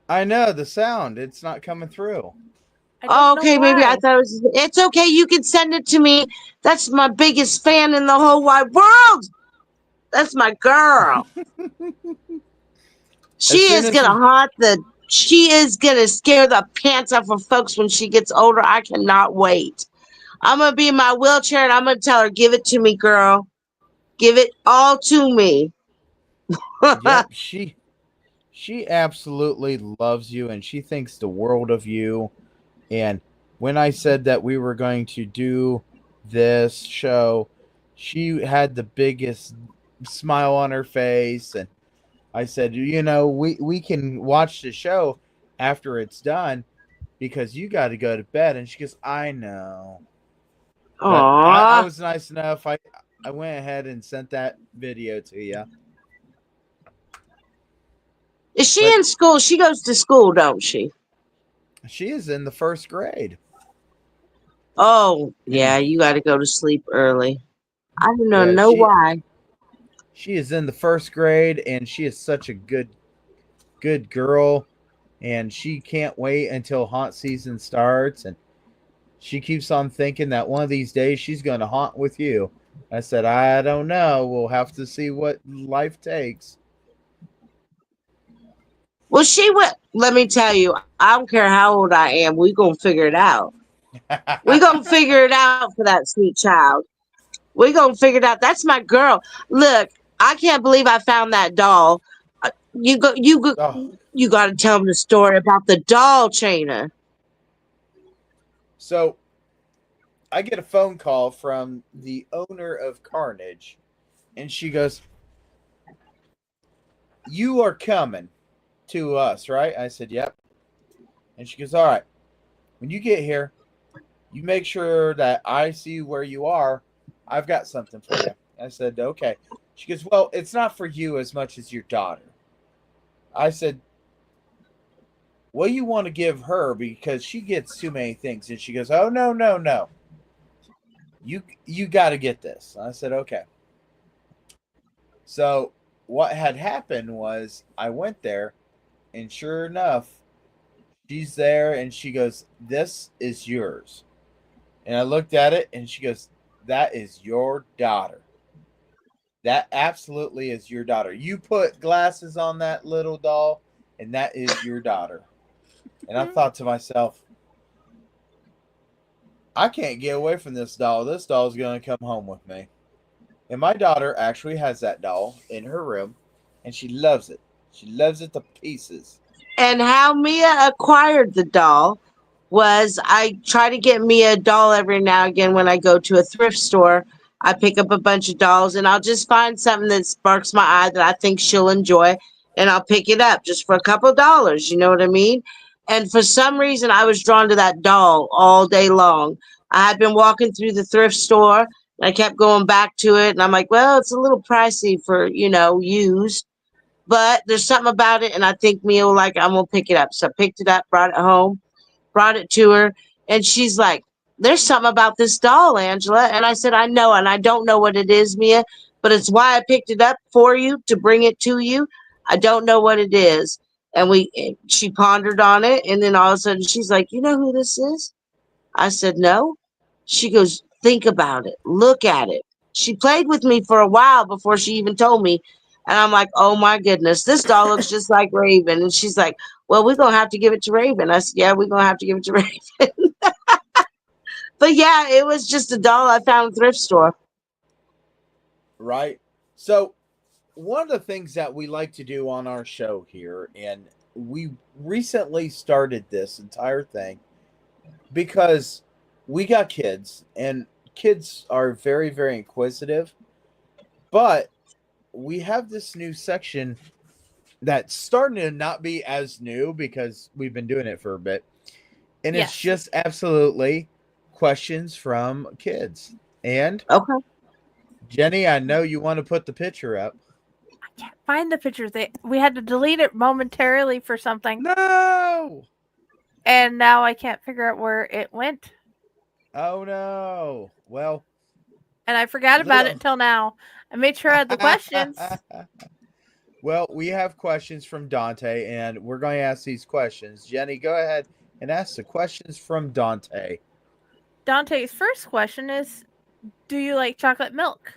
Speaker 2: I know the sound. It's not coming through.
Speaker 8: I don't know
Speaker 1: Okay, maybe I
Speaker 8: why.
Speaker 1: thought it was. It's okay. You can send it to me. That's my biggest fan in the whole wide world. That's my girl. She
Speaker 2: As soon
Speaker 1: is
Speaker 2: as
Speaker 1: gonna
Speaker 2: we,
Speaker 1: haunt the. She is gonna scare the pants off of folks when she gets older. I cannot wait. I'm gonna be in my wheelchair and I'm gonna tell her, "Give it to me, girl. Give it all to me."
Speaker 2: yep, she absolutely loves you and she thinks the world of you. And when I said that we were going to do this show, she had the biggest smile on her face. And I said, we can watch the show after it's done because you got to go to bed. And she goes, I know. But I
Speaker 1: Aww.
Speaker 2: was nice enough. I went ahead and sent that video to you.
Speaker 1: Is she
Speaker 2: But
Speaker 1: in school? She goes to school, don't she?
Speaker 2: she is in the first grade.
Speaker 1: Oh, yeah. You got to go to sleep early. I don't
Speaker 2: Yeah,
Speaker 1: know why.
Speaker 2: she is in the first grade and she is such a good girl and she can't wait until haunt season starts and she keeps on thinking that one of these days she's going to haunt with you. I said, I don't know. We'll have to see what life takes.
Speaker 1: Well, she would. Let me tell you, I don't care how old I am. We gonna figure it out. We gonna figure it out for that sweet child. We gonna figure it out. That's my girl. Look, I can't believe I found that doll. You go.
Speaker 2: Oh,
Speaker 1: You got to tell them the story about the doll chainer.
Speaker 2: so I get a phone call from the owner of Carnage and she goes, you are coming to us, right? I said, yep. And she goes, all right, when you get here, you make sure that I see where you are. I've got something for you. I said, okay. She goes, well, it's not for you as much as your daughter. I said, what do you want to give her? Because she gets too many things. And she goes, oh, no. you got to get this. I said, okay. So what had happened was I went there, and sure enough, she's there, and she goes, "This is yours." And I looked at it, and she goes, "That is your daughter. That absolutely is your daughter. You put glasses on that little doll, and that is your daughter." And I thought to myself, I can't get away from this doll. This doll is going to come home with me. And my daughter actually has that doll in her room, and she loves it. She loves it to pieces.
Speaker 1: And how Mia acquired the doll was I try to get Mia a doll every now and again when I go to a thrift store. I pick up a bunch of dolls and I'll just find something that sparks my eye that I think she'll enjoy, and I'll pick it up just for a couple of dollars. You know what I mean? And for some reason, I was drawn to that doll all day long. I had been walking through the thrift store and I kept going back to it. And I'm like, well, it's a little pricey for, used, but there's something about it. And I think Mia will like it. I'm going to pick it up. So I picked it up, brought it home, brought it to her. And she's like, there's something about this doll, Angela. And I said, I know. And I don't know what it is, Mia, but it's why I picked it up for you to bring it to you. I don't know what it is. And she pondered on it. And then all of a sudden she's like, you know who this is? I said, no. She goes, think about it. Look at it. She played with me for a while before she even told me. And I'm like, oh my goodness, this doll looks just like Raven. And she's like, well, we're going to have to give it to Raven. I said, yeah, we're going to have to give it to Raven. But yeah, it was just a doll I found in a thrift store.
Speaker 2: Right. So one of the things that we like to do on our show here, and we recently started this entire thing because we got kids, and kids are very, very inquisitive, but we have this new section that's starting to not be as new because we've been doing it for a bit. And it's just absolutely questions from kids. And
Speaker 1: okay,
Speaker 2: Jenny, I know you want to put the picture up.
Speaker 8: I can't find the picture. We had to delete it momentarily for something.
Speaker 2: No!
Speaker 8: And now I can't figure out where it went.
Speaker 2: Oh, no. Well.
Speaker 8: And I forgot about it until now. I made sure I had the questions.
Speaker 2: Well, we have questions from Dante, and we're going to ask these questions. Jenny, go ahead and ask the questions from Dante.
Speaker 8: Dante's first question is, do you like chocolate milk?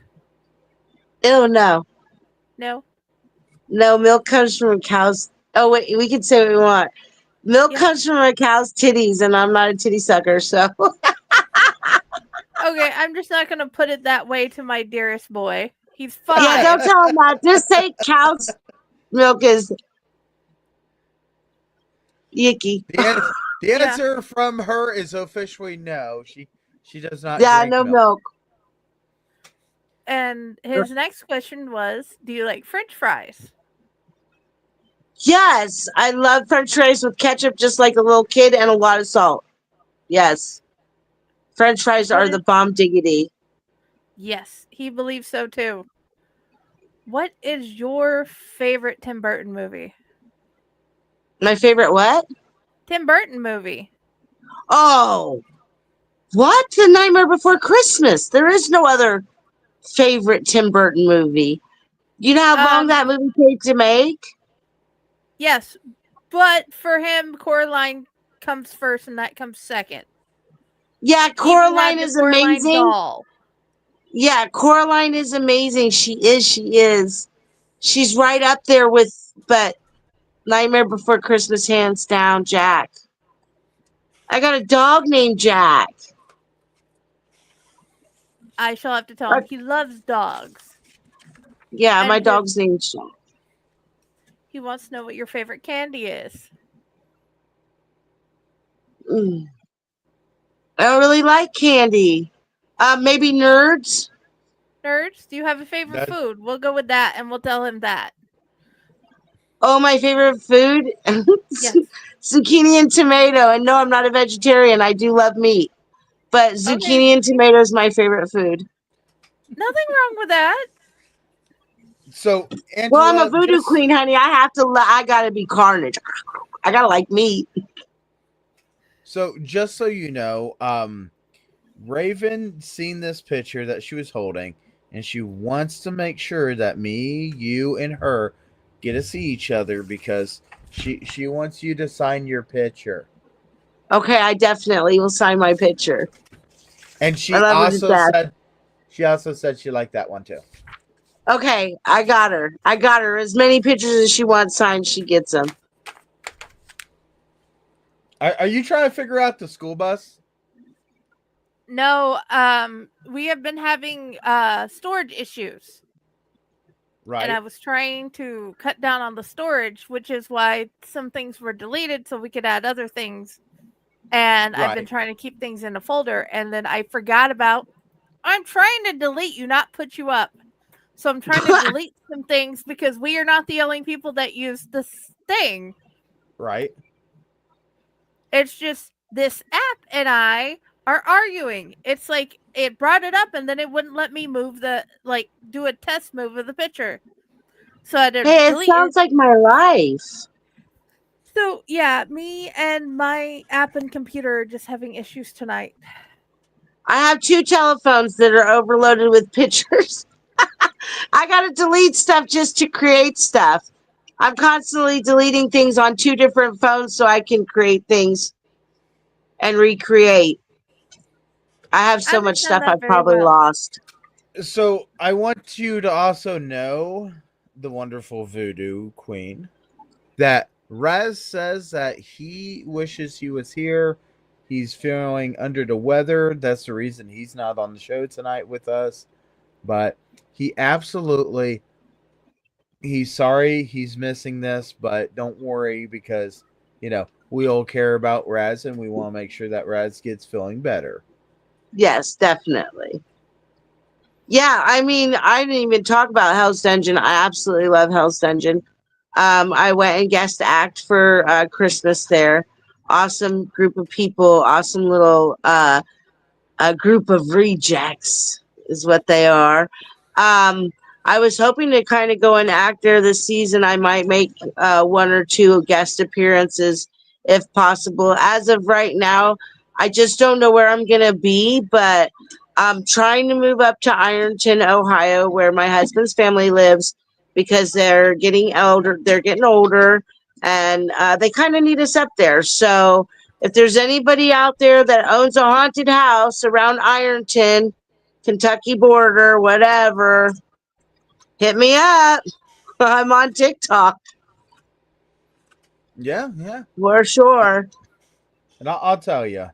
Speaker 1: Oh, no.
Speaker 8: No?
Speaker 1: No, milk comes from a cow's... Oh, wait, we can say what we want. Milk comes from a cow's titties, and I'm not a titty sucker, so...
Speaker 8: Okay, I'm just not going to put it that way to my dearest boy. He's fine.
Speaker 1: Yeah, don't tell him that. Just say cow's milk is yicky.
Speaker 2: The answer from her is officially no. She does not drink
Speaker 1: no milk.
Speaker 8: And his next question was, do you like French fries?
Speaker 1: Yes, I love French fries with ketchup just like a little kid and a lot of salt. Yes. French fries are the bomb diggity.
Speaker 8: Yes, he believes so too. What is your favorite Tim Burton movie?
Speaker 1: My favorite what?
Speaker 8: Tim Burton movie.
Speaker 1: Oh, what? The Nightmare Before Christmas. There is no other favorite Tim Burton movie. You know how long that movie takes to make?
Speaker 8: Yes, but for him, Coraline comes first and that comes second.
Speaker 1: Yeah, Coraline is amazing.
Speaker 8: Doll.
Speaker 1: Yeah, Coraline is amazing. She is. She's right up there with, but Nightmare Before Christmas, hands down, Jack. I got a dog named Jack.
Speaker 8: I shall have to tell him he loves dogs.
Speaker 1: Yeah, and my dog's named Jack.
Speaker 8: He wants to know what your favorite candy is.
Speaker 1: I don't really like candy. Maybe Nerds.
Speaker 8: Nerds, do you have a favorite food? We'll go with that, and we'll tell him that.
Speaker 1: Oh, my favorite food?
Speaker 8: Yes.
Speaker 1: Zucchini and tomato. And no, I'm not a vegetarian. I do love meat. But zucchini and tomato is my favorite food.
Speaker 8: Nothing wrong with that.
Speaker 2: So, Angela,
Speaker 1: well, I'm a voodoo queen, honey. I gotta be carnage. I gotta like meat.
Speaker 2: So, just so you know, Raven seen this picture that she was holding, and she wants to make sure that me, you, and her get to see each other because she wants you to sign your picture.
Speaker 1: Okay, I definitely will sign my picture.
Speaker 2: And
Speaker 1: I love her to death.
Speaker 2: she also said she liked that one too.
Speaker 1: Okay, I got her. I got her. As many pictures as she wants signed, she gets them.
Speaker 2: Are you trying to figure out the school bus?
Speaker 8: No, we have been having storage issues.
Speaker 2: Right.
Speaker 8: And I was trying to cut down on the storage, which is why some things were deleted so we could add other things. And I've been trying to keep things in a folder, and then I forgot about. I'm trying to delete you, not put you up. So I'm trying to delete some things because we are not the only people that use this thing.
Speaker 2: Right.
Speaker 8: It's just this app and I are arguing. It's like it brought it up and then it wouldn't let me move do a test move of the picture. So I did.
Speaker 1: Hey, it sounds like my life.
Speaker 8: So yeah, me and my app and computer are just having issues tonight.
Speaker 1: I have 2 telephones that are overloaded with pictures. I gotta delete stuff just to create stuff. I'm constantly deleting things on 2 different phones so I can create things and recreate. I have so much stuff I've probably lost.
Speaker 2: So I want you to also know, the wonderful Voodoo Queen, that Raz says that he wishes he was here. He's feeling under the weather. That's the reason he's not on the show tonight with us. But he absolutely, he's sorry he's missing this, but don't worry because, we all care about Raz and we want to make sure that Raz gets feeling better.
Speaker 1: Yes, definitely. Yeah, I mean, I didn't even talk about Hell's Dungeon. I absolutely love Hell's Dungeon. I went and guest act for Christmas there. Awesome group of people. Awesome little a group of rejects is what they are. I was hoping to kind of go and act there this season. I might make 1 or 2 guest appearances if possible. As of right now, I just don't know where I'm gonna be, but I'm trying to move up to Ironton, Ohio, where my husband's family lives, because they're getting older. They're getting older, and they kind of need us up there. So if there's anybody out there that owns a haunted house around Ironton, Kentucky border, whatever, hit me up. I'm on TikTok.
Speaker 2: Yeah.
Speaker 1: For sure.
Speaker 2: And I'll tell you,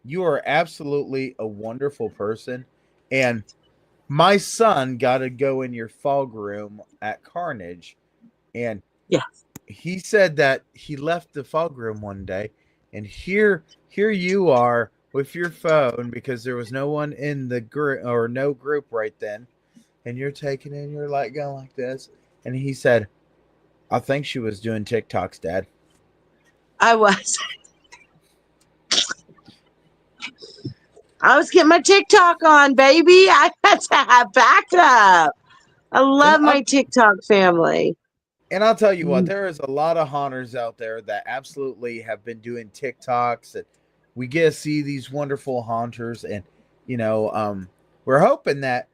Speaker 2: you are absolutely a wonderful person. And my son got to go in your fog room at Carnage. And he said that he left the fog room one day. And here you are with your phone because there was no one in the group or no group right then. And you're taking it and you're like going like this. And he said, I think she was doing TikToks, Dad.
Speaker 1: I was. I was getting my TikTok on, baby. I had to have backup. I love my TikTok family.
Speaker 2: And I'll tell you what, there is a lot of haunters out there that absolutely have been doing TikToks. And we get to see these wonderful haunters. And, we're hoping that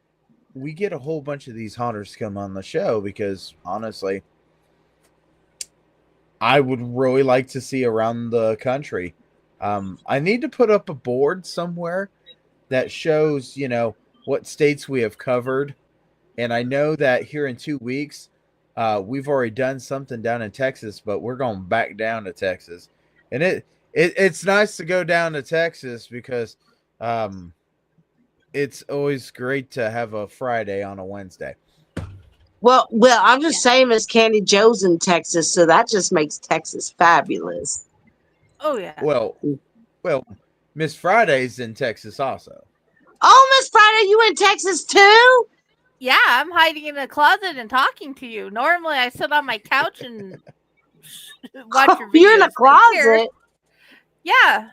Speaker 2: we get a whole bunch of these haunters to come on the show because, honestly, I would really like to see around the country. I need to put up a board somewhere that shows, what states we have covered. And I know that here in 2 weeks, we've already done something down in Texas, but we're going back down to Texas. And it's nice to go down to Texas because it's always great to have a Friday on a Wednesday.
Speaker 1: Well, I'm just saying Miss Candy Joe's in Texas, so that just makes Texas fabulous.
Speaker 8: Oh yeah.
Speaker 2: Well, Miss Friday's in Texas also.
Speaker 1: Oh, Miss Friday, you in Texas too?
Speaker 8: Yeah, I'm hiding in a closet and talking to you. Normally, I sit on my couch and watch your videos.
Speaker 1: You're in a closet?
Speaker 8: Yeah.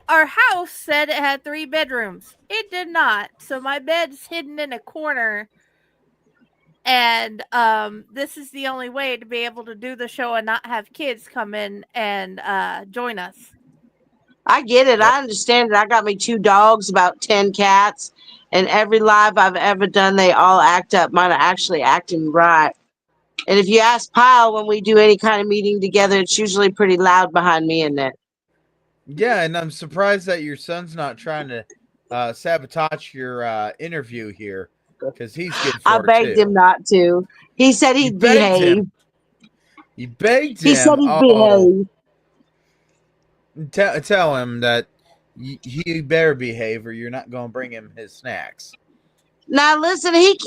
Speaker 8: Our house said it had 3 bedrooms. It did not. So my bed's hidden in a corner. And this is the only way to be able to do the show and not have kids come in and join us.
Speaker 1: I get it.
Speaker 2: Yep.
Speaker 1: I understand it. I got me 2 dogs, about 10 cats, and every live I've ever done, they all act up. Mine are actually acting right. And if you ask Pyle when we do any kind of meeting together, it's usually pretty loud behind me in it.
Speaker 2: Yeah, and I'm surprised that your son's not trying to sabotage your interview here, because he's good
Speaker 1: I
Speaker 2: for it
Speaker 1: begged him
Speaker 2: too.
Speaker 1: not to. He said
Speaker 2: You
Speaker 1: he'd
Speaker 2: begged
Speaker 1: behave.
Speaker 2: him. You begged
Speaker 1: He said
Speaker 2: him.
Speaker 1: he'd
Speaker 2: Oh,
Speaker 1: behave.
Speaker 2: tell him that he better behave, or you're not going to bring him his snacks.
Speaker 1: Now listen, he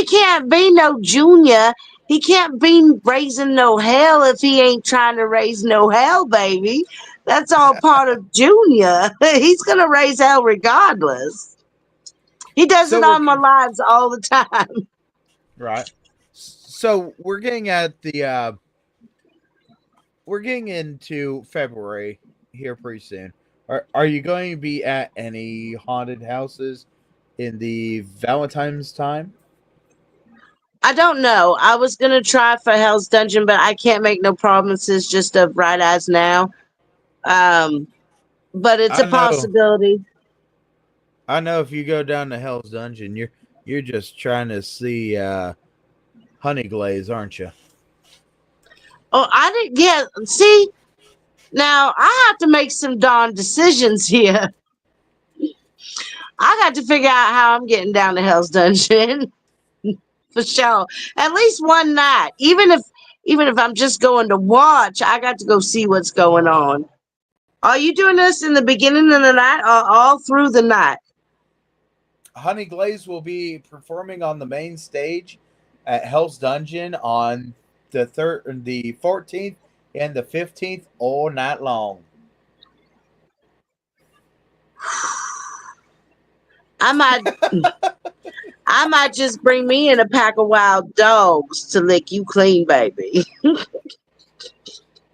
Speaker 1: can't be no junior. He can't be raising no hell if he ain't trying to raise no hell, baby. That's all part of junior. He's gonna raise hell regardless. He does
Speaker 2: So
Speaker 1: it on my lives all the time.
Speaker 2: right. So we're getting at the we're getting into February here pretty soon. Are you going to be at any haunted houses in the Valentine's time?
Speaker 1: I don't know. I was gonna try for Hell's Dungeon, but I can't make no promises just of right as now. But it's
Speaker 2: I
Speaker 1: a
Speaker 2: know.
Speaker 1: possibility.
Speaker 2: I know if you go down to Hell's Dungeon, you're just trying to see Honey Glaze, aren't you?
Speaker 1: Oh, I didn't. Yeah, see, now I have to make some darn decisions here. I got to figure out how I'm getting down to Hell's Dungeon for sure. At least one night, even if I'm just going to watch, I got to go see what's going on. Are you doing this in the beginning of the night or all through the night?
Speaker 2: Honey Glaze will be performing on the main stage at Hell's Dungeon on the 14th, and the 15th all night long.
Speaker 1: I might just bring me in a pack of wild dogs to lick you clean, baby.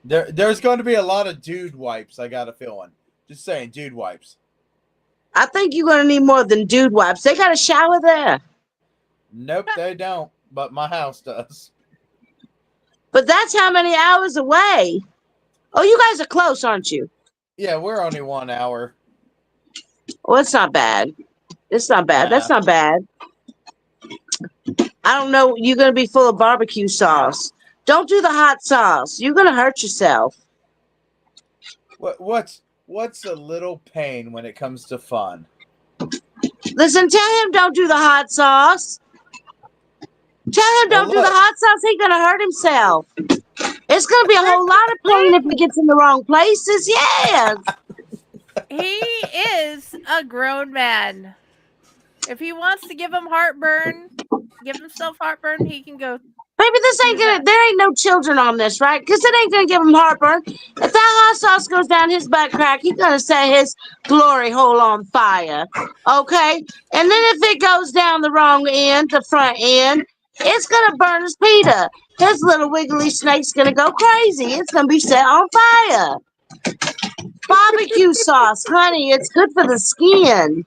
Speaker 2: There's going to be a lot of dude wipes, I got a feeling. Just saying, dude wipes.
Speaker 1: I think you're gonna need more than dude wipes. They got a shower there.
Speaker 2: Nope, they don't, but my house does.
Speaker 1: But that's how many hours away. Oh, you guys are close, aren't you?
Speaker 2: Yeah, we're only 1 hour.
Speaker 1: Well, it's not bad. It's not bad. That's not bad. I don't know. You're going to be full of barbecue sauce. Don't do the hot sauce. You're going to hurt yourself.
Speaker 2: What's a little pain when it comes to fun?
Speaker 1: Listen, tell him don't do the hot sauce. Tell him don't do the hot sauce. He's going to hurt himself. It's going to be a whole lot of pain if he gets in the wrong places. Yes.
Speaker 8: He is a grown man. If he wants to give himself heartburn, he can go.
Speaker 1: Baby, there ain't no children on this, right? Because it ain't gonna give him heartburn. If that hot sauce goes down his butt crack, he's gonna set his glory hole on fire. Okay? And then if it goes down the wrong end, the front end, it's gonna burn his Peter. His little wiggly snake's gonna go crazy. It's gonna be set on fire. Barbecue sauce, honey, it's good for the skin.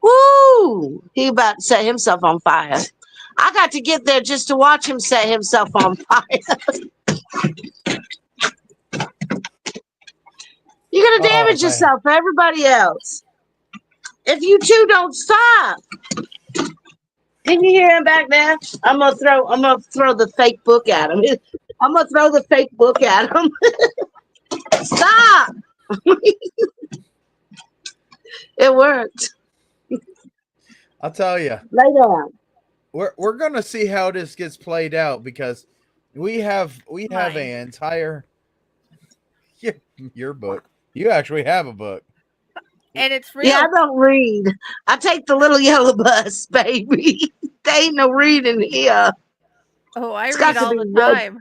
Speaker 1: Woo! He about to set himself on fire. I got to get there just to watch him set himself on fire. You're gonna damage yourself for everybody else. If you two don't stop. Can you hear him back there? I'm gonna throw the fake book at him. I'm gonna throw the fake book at him. Stop! It worked.
Speaker 2: I'll tell you.
Speaker 1: Lay down.
Speaker 2: We're gonna see how this gets played out, because we have an entire your book. You actually have a book.
Speaker 8: And it's real.
Speaker 1: Yeah, I don't read. I take the little yellow bus, baby. There ain't no reading here.
Speaker 8: Oh, I read all the time.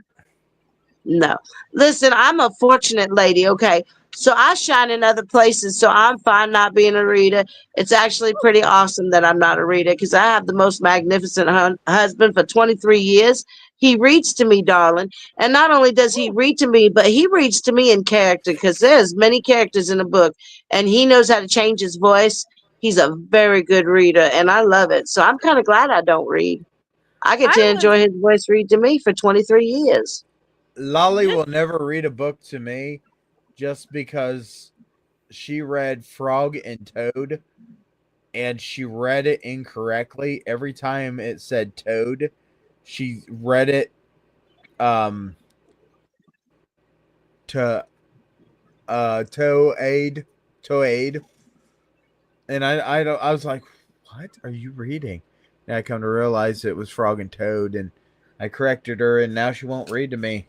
Speaker 1: No. Listen, I'm a fortunate lady, okay? So I shine in other places, so I'm fine not being a reader. It's actually pretty awesome that I'm not a reader, because I have the most magnificent husband for 23 years. He reads to me, darling. And not only does he read to me, but he reads to me in character, because there's many characters in the book, and he knows how to change his voice. He's a very good reader, and I love it. So I'm kind of glad I don't read. I get to enjoy his voice read to me for 23 years.
Speaker 2: Lolly will never read a book to me, just because she read Frog and Toad, and she read it incorrectly. Every time it said Toad, she read it to Toad. And I was like, what are you reading? And I come to realize it was Frog and Toad, and I corrected her, and now she won't read to me.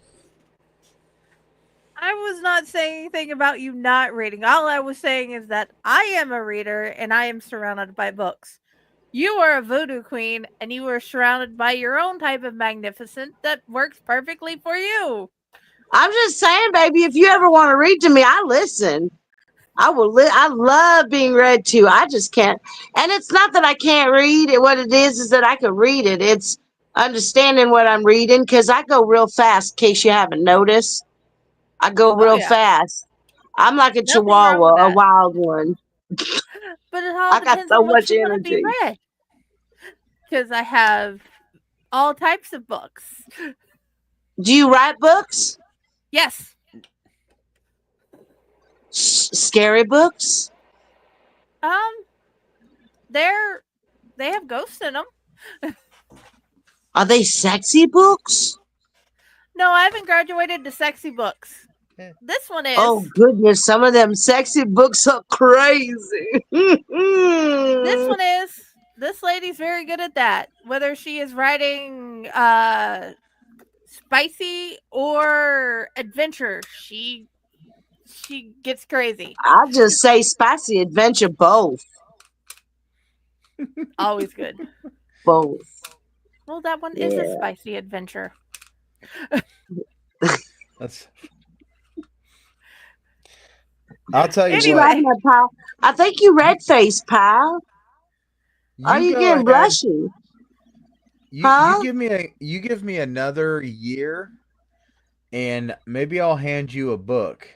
Speaker 8: I was not saying anything about you not reading. All I was saying is that I am a reader and I am surrounded by books. You are a voodoo queen and you are surrounded by your own type of magnificent that works perfectly for you.
Speaker 1: I'm just saying, baby, if you ever want to read to me, I listen. I will. I love being read to. I just can't. And it's not that I can't read it. What it is that I can read it. It's understanding what I'm reading because I go real fast. In case you haven't noticed, I go
Speaker 8: Oh
Speaker 1: real
Speaker 8: yeah,
Speaker 1: fast. I'm like a
Speaker 8: nothing wrong with
Speaker 1: chihuahua, a
Speaker 8: that.
Speaker 1: wild one.
Speaker 8: But it all
Speaker 1: I got
Speaker 8: depends
Speaker 1: so
Speaker 8: on what
Speaker 1: much
Speaker 8: you want to be
Speaker 1: energy.
Speaker 8: read. Because I have all types of books.
Speaker 1: Do you write books?
Speaker 8: Yes.
Speaker 1: Scary books?
Speaker 8: They have ghosts in them.
Speaker 1: Are they sexy books?
Speaker 8: No, I haven't graduated to sexy books. This one is.
Speaker 1: Oh goodness, some of them sexy books are crazy.
Speaker 8: This one is. This lady's very good at that. Whether she is writing spicy or adventure, she gets crazy.
Speaker 1: I just say spicy adventure, both.
Speaker 8: Always good.
Speaker 1: Both.
Speaker 8: Well, that one is a spicy adventure.
Speaker 2: I'll tell you
Speaker 8: Anyway.
Speaker 2: what.
Speaker 1: Pyle? I think you red face, Pyle. Are you
Speaker 2: go
Speaker 1: getting
Speaker 2: ahead.
Speaker 1: blushy?
Speaker 2: You give me another year, and maybe I'll hand you a book.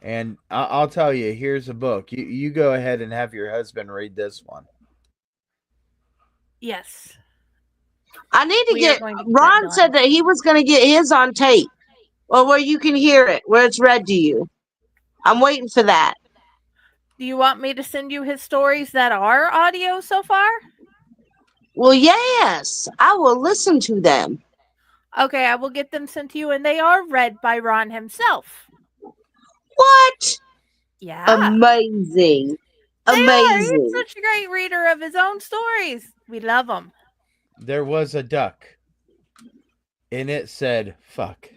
Speaker 2: And I'll tell you, here's a book. You go ahead and have your husband read this one.
Speaker 8: Yes.
Speaker 1: I need to get.
Speaker 8: Ron
Speaker 1: Ron said that he was going to get his on tape, or where you can hear it, where it's read to you. I'm waiting for that.
Speaker 8: Do you want me to send you his stories that are audio so far?
Speaker 1: Well, yes, I will listen to them.
Speaker 8: Okay, I will get them sent to you, and they are read by Ron himself.
Speaker 1: What?
Speaker 8: Yeah.
Speaker 1: Amazing. Amazing.
Speaker 8: He's such a great reader of his own stories. We love him.
Speaker 2: There was a duck, and it said, fuck.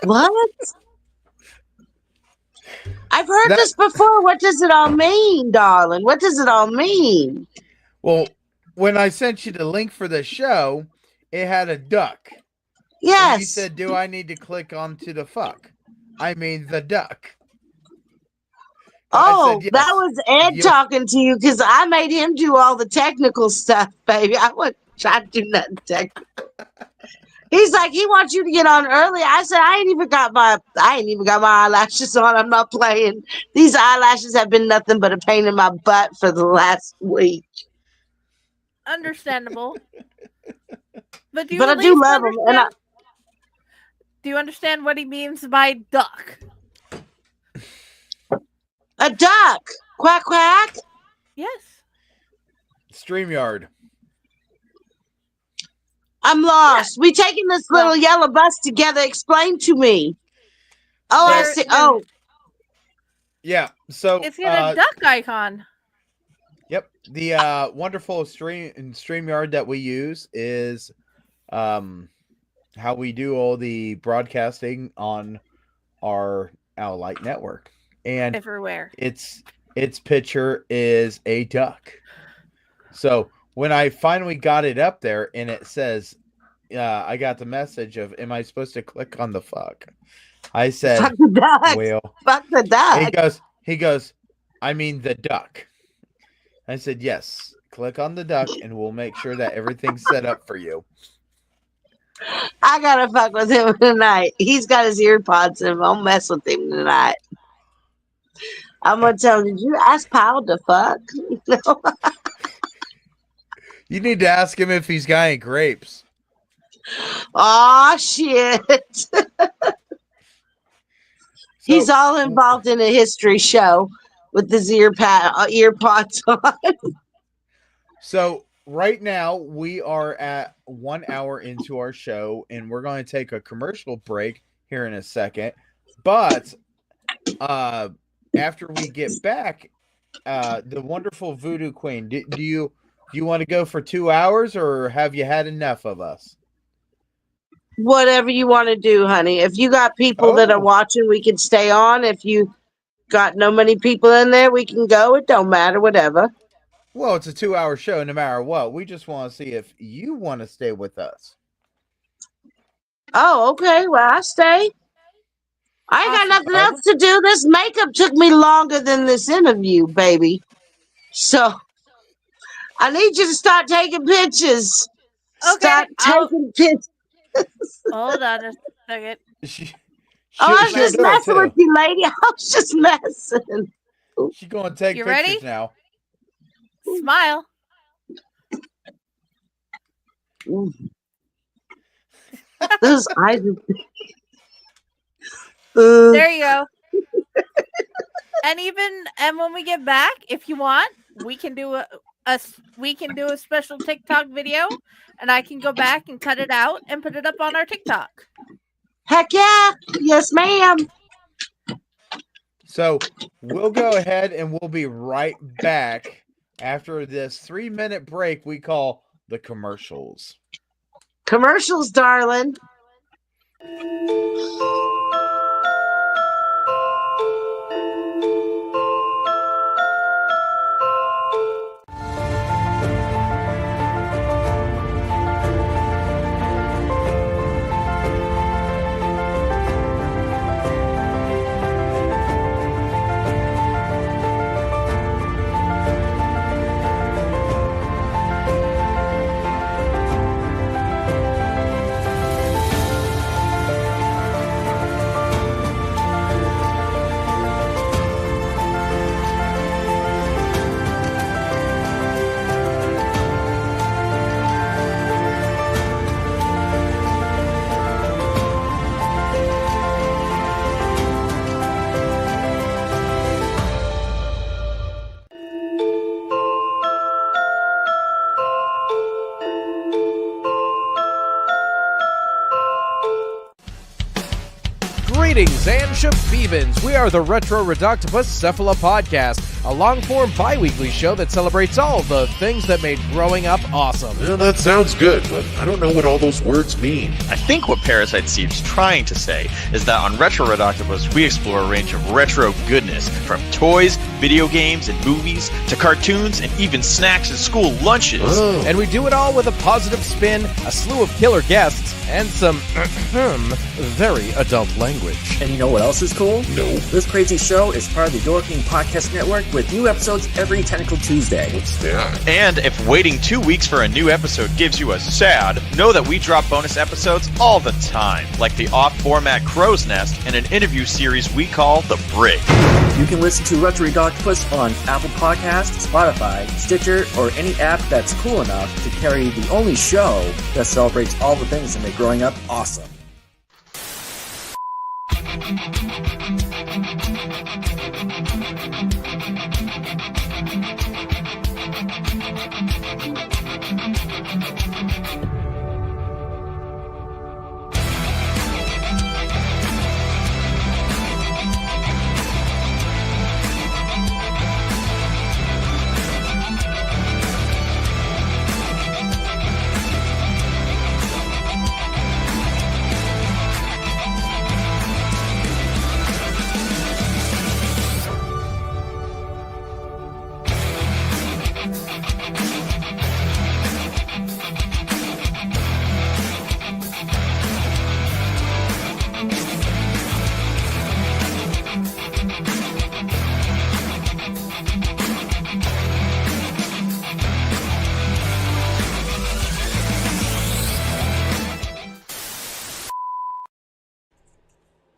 Speaker 1: What? I've heard this before. What does it all mean, darling? What does it all mean?
Speaker 2: Well, when I sent you the link for the show, it had a duck.
Speaker 1: Yes.
Speaker 2: And you said, do I need to click onto the fuck? I mean, the duck.
Speaker 1: Oh,
Speaker 2: said, yes.
Speaker 1: That was Ed talking to you because I made him do all the technical stuff, baby. I wasn't trying to do nothing technical. He's like, he wants you to get on early. I said, I ain't even got my eyelashes on. I'm not playing. These eyelashes have been nothing but a pain in my butt for the last week.
Speaker 8: Understandable. But do you
Speaker 1: I do love him. And
Speaker 8: do you understand what he means by duck?
Speaker 1: A duck. Quack, quack.
Speaker 8: Yes.
Speaker 2: StreamYard.
Speaker 1: I'm lost. We taking this little yellow bus together. Explain to me. Oh, I see. Oh.
Speaker 2: Yeah. So
Speaker 8: it's got a duck icon.
Speaker 2: Yep. The wonderful StreamYard that we use is how we do all the broadcasting on our Owl Light network. And
Speaker 8: everywhere.
Speaker 2: Its picture is a duck. So when I finally got it up there and it says, I got the message of, am I supposed to click on the fuck? I said,
Speaker 1: fuck the duck.
Speaker 2: Well,
Speaker 1: fuck the duck.
Speaker 2: He goes, I mean the duck. I said, yes, click on the duck and we'll make sure that everything's set up for you.
Speaker 1: I gotta fuck with him tonight. He's got his ear pods in. I'll mess with him tonight. I'm gonna tell him, did you ask Pyle to fuck? No.
Speaker 2: You need to ask him if he's got any grapes.
Speaker 1: Oh shit. He's all involved in a history show with his ear pods on.
Speaker 2: So right now we are at 1 hour into our show, and we're going to take a commercial break here in a second. But after we get back, the wonderful Voodoo Queen, do you want to go for 2 hours, or have you had enough of us?
Speaker 1: Whatever you want to do, honey. If you got people that are watching, we can stay on. If you got no many people in there, we can go. It don't matter, whatever.
Speaker 2: Well, it's a 2-hour show no matter what. We just want to see if you want to stay with us.
Speaker 1: Oh, okay. Well, I stay. I ain't got nothing else to do. This makeup took me longer than this interview, baby. So I need you to start taking pictures.
Speaker 8: Okay,
Speaker 1: Start taking pictures.
Speaker 8: Hold on a second.
Speaker 1: I was just messing with you, lady. I was just messing.
Speaker 2: She's going to take
Speaker 8: You
Speaker 2: pictures
Speaker 8: ready?
Speaker 2: now.
Speaker 8: Smile.
Speaker 1: Those eyes.
Speaker 8: There you go. And when we get back, if you want, we can do a special TikTok video, and I can go back and cut it out and put it up on our TikTok.
Speaker 1: Heck yeah. Yes, ma'am.
Speaker 2: So we'll go ahead and we'll be right back after this 3-minute break we call the commercials.
Speaker 1: Commercials, darling.
Speaker 9: Greetings and shabebans. We are the Retro Reductibus Cephala Podcast, a long-form bi-weekly show that celebrates all the things that made growing up awesome.
Speaker 10: Well, that sounds good, but I don't know what all those words mean.
Speaker 11: I think what Parasite Steve's trying to say is that on Retro Reductibus, we explore a range of retro goodness, from toys, video games, and movies, to cartoons, and even snacks and school lunches.
Speaker 9: Oh. And we do it all with a positive spin, a slew of killer guests, and some very adult language.
Speaker 12: And you know what else is cool?
Speaker 10: No.
Speaker 12: This crazy show is part of the Door King Podcast Network with new episodes every Tentacle Tuesday.
Speaker 10: What's that?
Speaker 11: And if waiting 2 weeks for a new episode gives you a sad, know that we drop bonus episodes all the time, like the off-format Crow's Nest and an interview series we call The Brig.
Speaker 12: You can listen to Retro Reductibus on Apple Podcasts, Spotify, Stitcher, or any app that's cool enough to carry the only show that celebrates all the things that make growing up awesome.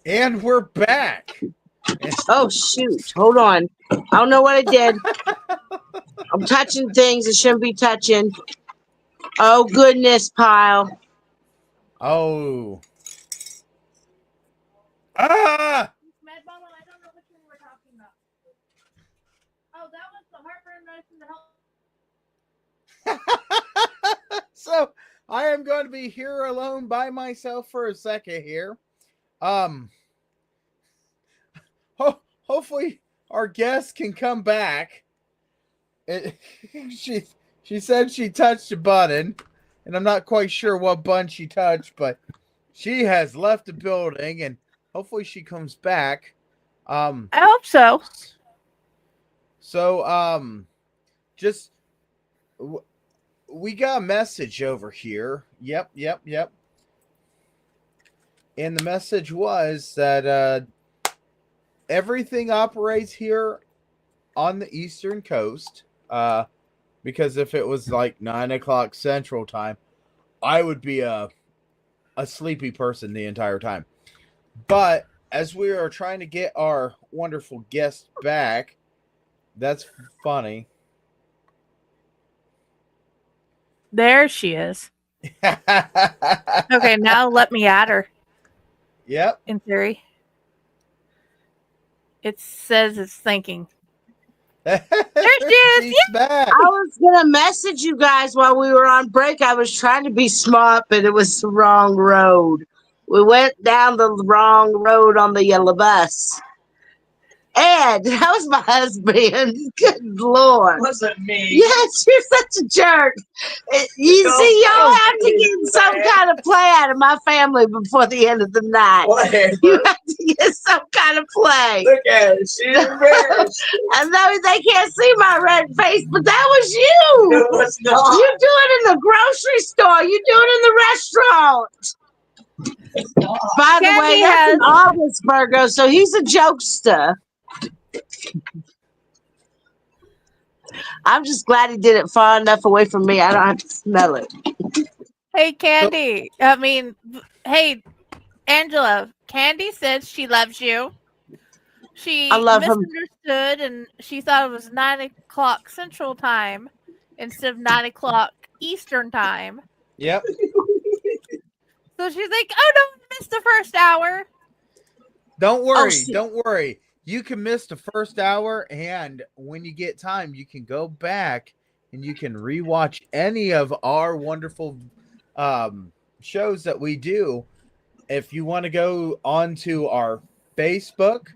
Speaker 2: And we're back.
Speaker 1: Oh, shoot. Hold on. I don't know what I did. I'm touching things I shouldn't be touching. Oh, goodness, Pyle.
Speaker 2: Oh. Ah! So I am going to be here alone by myself for a second here. Hopefully our guest can come back. She said she touched a button, and I'm not quite sure what button she touched, but she has left the building, and hopefully she comes back.
Speaker 8: I hope so.
Speaker 2: So, just we got a message over here. Yep. And the message was that everything operates here on the Eastern Coast. Because if it was like 9 o'clock Central Time, I would be a sleepy person the entire time. But as we are trying to get our wonderful guest back, that's funny.
Speaker 8: There she is. Okay, now let me add her.
Speaker 2: Yep.
Speaker 8: In theory. It says it's thinking. There she is.
Speaker 2: She's back.
Speaker 1: I was gonna message you guys while we were on break. I was trying to be smart, but it was the wrong road. We went down the wrong road on the yellow bus. Ed, that was my husband. Good Lord.
Speaker 13: Wasn't me.
Speaker 1: Yes, you're such a jerk. You see, y'all have to get some kind of play out of my family before the end of the night.
Speaker 13: Whatever.
Speaker 1: You have to get some kind of play.
Speaker 13: Look at her. She's embarrassed.
Speaker 1: I know they can't see my red face, but that was you.
Speaker 13: It was not.
Speaker 1: You do it in the grocery store. You do it in the restaurant. By the way, that's an Augustburger, so he's a jokester. I'm just glad he did it far enough away from me. I don't have to smell it.
Speaker 8: Hey, Candy. Hey, Angela. Candy says she loves you. She
Speaker 1: I love him.
Speaker 8: misunderstood and she thought it was 9 o'clock Central Time instead of 9 o'clock Eastern Time.
Speaker 2: Yep.
Speaker 8: So she's like, "Oh, don't miss the first hour."
Speaker 2: Don't worry. You can miss the first hour, and when you get time, you can go back and you can rewatch any of our wonderful shows that we do. If you want to go onto our Facebook,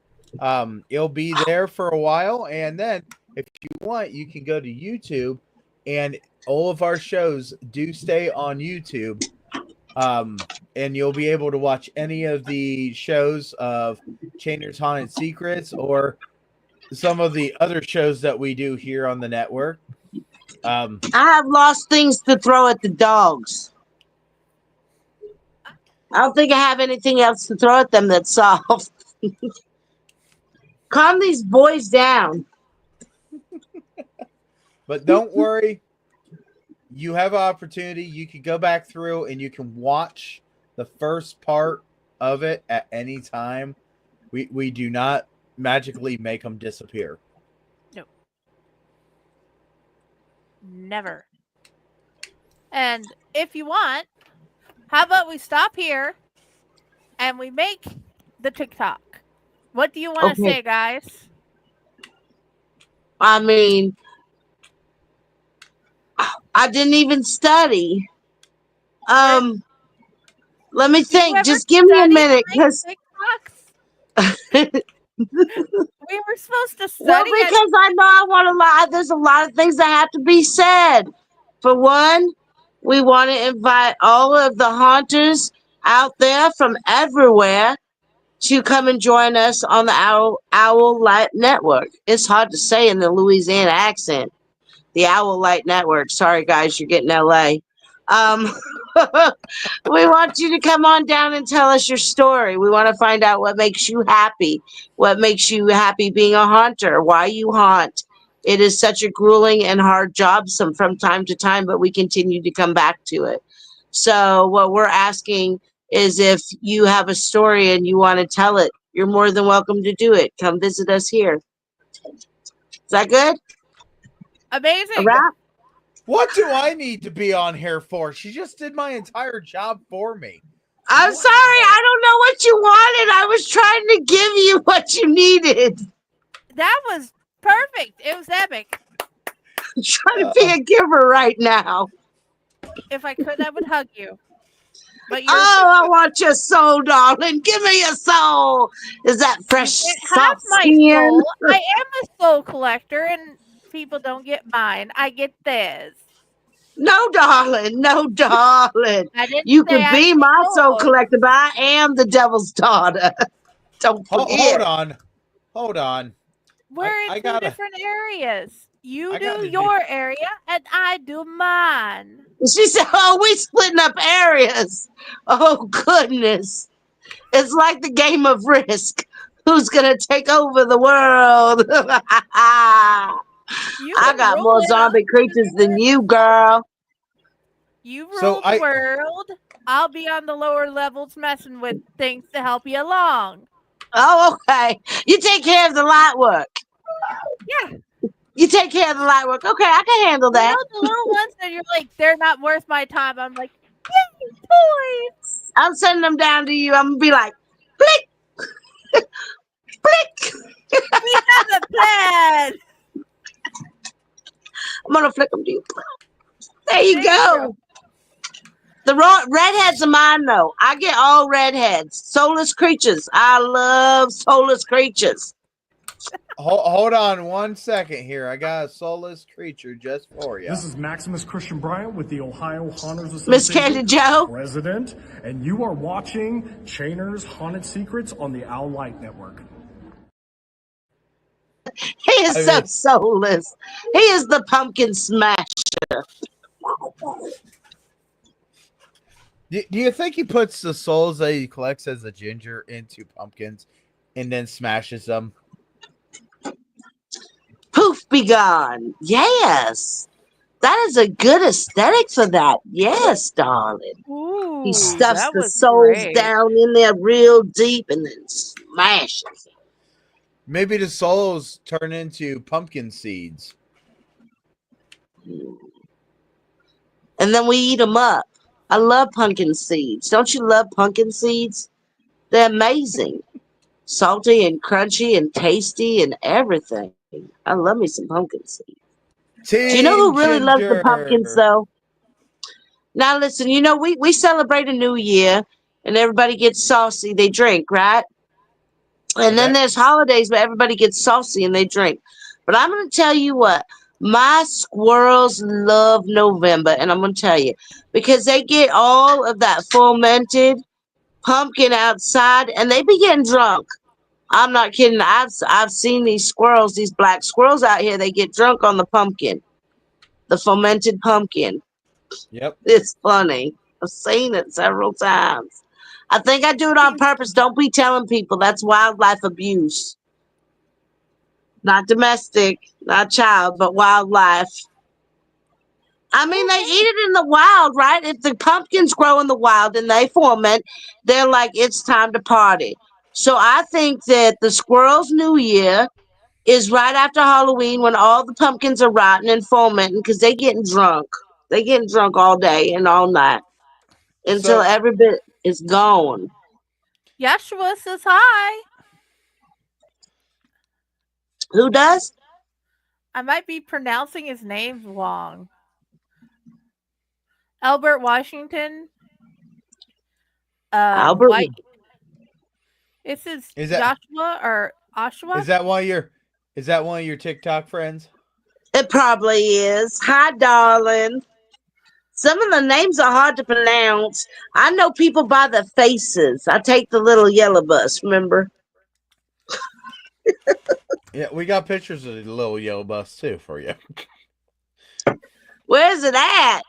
Speaker 2: it'll be there for a while, and then if you want, you can go to YouTube, and all of our shows do stay on YouTube. And you'll be able to watch any of the shows of Chainer's Haunted Secrets or some of the other shows that we do here on the network.
Speaker 1: I have lost things to throw at the dogs. I don't think I have anything else to throw at them that's soft. Calm these boys down.
Speaker 2: But don't worry. You have an opportunity. You can go back through and you can watch the first part of it at any time. We do not magically make them disappear.
Speaker 8: No. Never. And if you want, how about we stop here and we make the TikTok? What do you want to say, guys?
Speaker 1: I mean, I didn't even study. Let me think. Just give me a minute, because
Speaker 8: we were supposed to study.
Speaker 1: Well, because I know I want to lie. There's a lot of things that have to be said. For one, we want to invite all of the haunters out there from everywhere to come and join us on the Owl Light Network. It's hard to say in the Louisiana accent. The Owl Light Network. Sorry, guys, you're getting LA. We want you to come on down and tell us your story. We want to find out what makes you happy. What makes you happy being a haunter. Why you haunt. It is such a grueling and hard job from time to time, but we continue to come back to it. So what we're asking is if you have a story and you want to tell it, you're more than welcome to do it. Come visit us here. Is that good?
Speaker 8: Amazing.
Speaker 1: A wrap?
Speaker 2: What do I need to be on here for? She just did my entire job for me.
Speaker 1: I'm sorry. I don't know what you wanted. I was trying to give you what you needed.
Speaker 8: That was perfect. It was epic.
Speaker 1: trying to be a giver right now.
Speaker 8: If I could, I would hug you. But you're
Speaker 1: I want your soul, darling. Give me your soul. Is that fresh,
Speaker 8: you can't have
Speaker 1: soft
Speaker 8: my
Speaker 1: skin?
Speaker 8: soul. I am a soul collector, and people don't get mine. I get theirs.
Speaker 1: No, darling. No, darling.
Speaker 8: I didn't
Speaker 1: You
Speaker 8: say
Speaker 1: can
Speaker 8: I
Speaker 1: be
Speaker 8: get
Speaker 1: my soul
Speaker 8: yours.
Speaker 1: collector, but I am the devil's daughter. Don't forget.
Speaker 2: Hold on.
Speaker 8: We're in two different areas. You
Speaker 2: I gotta
Speaker 8: do your area, and I do mine.
Speaker 1: She said, "Oh, we splitting up areas. Oh goodness, it's like the game of Risk. Who's gonna take over the world?" I got more zombie creatures than you, girl.
Speaker 8: You rule the world. I'll be on the lower levels messing with things to help you along.
Speaker 1: Oh, okay. You take care of the light work.
Speaker 8: Yeah.
Speaker 1: You take care of the light work. Okay, I can handle that.
Speaker 8: You know the little ones that you're like, they're not worth my time. I'm like, yay, toys.
Speaker 1: I'm sending them down to you. I'm gonna be like, blick, blick.
Speaker 8: We have a plan.
Speaker 1: I'm gonna flick them to you. There you go. The redheads are mine, though. I get all redheads. Soulless creatures. I love soulless creatures.
Speaker 2: Hold on 1 second here. I got a soulless creature just for you.
Speaker 6: This is Maximus Christian Bryant with the Ohio Haunters Association.
Speaker 1: Miss Candy Joe.
Speaker 6: President, and you are watching Chainer's Haunted Secrets on the Owl Light Network.
Speaker 1: He is so soulless. He is the pumpkin smasher.
Speaker 2: Do you think he puts the souls that he collects as a ginger into pumpkins and then smashes them?
Speaker 1: Poof, be gone. Yes. That is a good aesthetic for that. Yes, darling.
Speaker 8: Ooh,
Speaker 1: he stuffs
Speaker 8: that
Speaker 1: the
Speaker 8: was
Speaker 1: souls
Speaker 8: great.
Speaker 1: down in there real deep and then smashes them.
Speaker 2: Maybe the souls turn into pumpkin seeds.
Speaker 1: And then we eat them up. I love pumpkin seeds. Don't you love pumpkin seeds? They're amazing. Salty and crunchy and tasty and everything. I love me some pumpkin seeds. Do you know who really loves the pumpkins, though? Now, listen, you know, we celebrate a new year and everybody gets saucy. They drink, right? And then there's holidays where everybody gets saucy and they drink. But I'm going to tell you what. My squirrels love November, and I'm going to tell you, because they get all of that fermented pumpkin outside, and they be getting drunk. I'm not kidding. I've seen these squirrels, these black squirrels out here. They get drunk on the pumpkin, the fermented pumpkin.
Speaker 2: Yep.
Speaker 1: It's funny. I've seen it several times. I think I do it on purpose. Don't be telling people. That's wildlife abuse. Not domestic, not child, but wildlife. I mean, they eat it in the wild, right? If the pumpkins grow in the wild and they ferment, they're like, it's time to party. So I think that the squirrel's New Year is right after Halloween when all the pumpkins are rotten and fermenting because they're getting drunk. They're getting drunk all day and all night until every bit is gone.
Speaker 8: Yeshua says hi.
Speaker 1: Who does?
Speaker 8: I might be pronouncing his name wrong. Albert Washington.
Speaker 1: Albert.
Speaker 8: Is this
Speaker 2: that-
Speaker 8: Joshua or Oshua?
Speaker 2: Is that one of your TikTok friends?
Speaker 1: It probably is. Hi, darling. Some of the names are hard to pronounce. I know people by the faces. I take the little yellow bus, remember?
Speaker 2: Yeah, we got pictures of the little yellow bus too for you.
Speaker 1: Where's it at?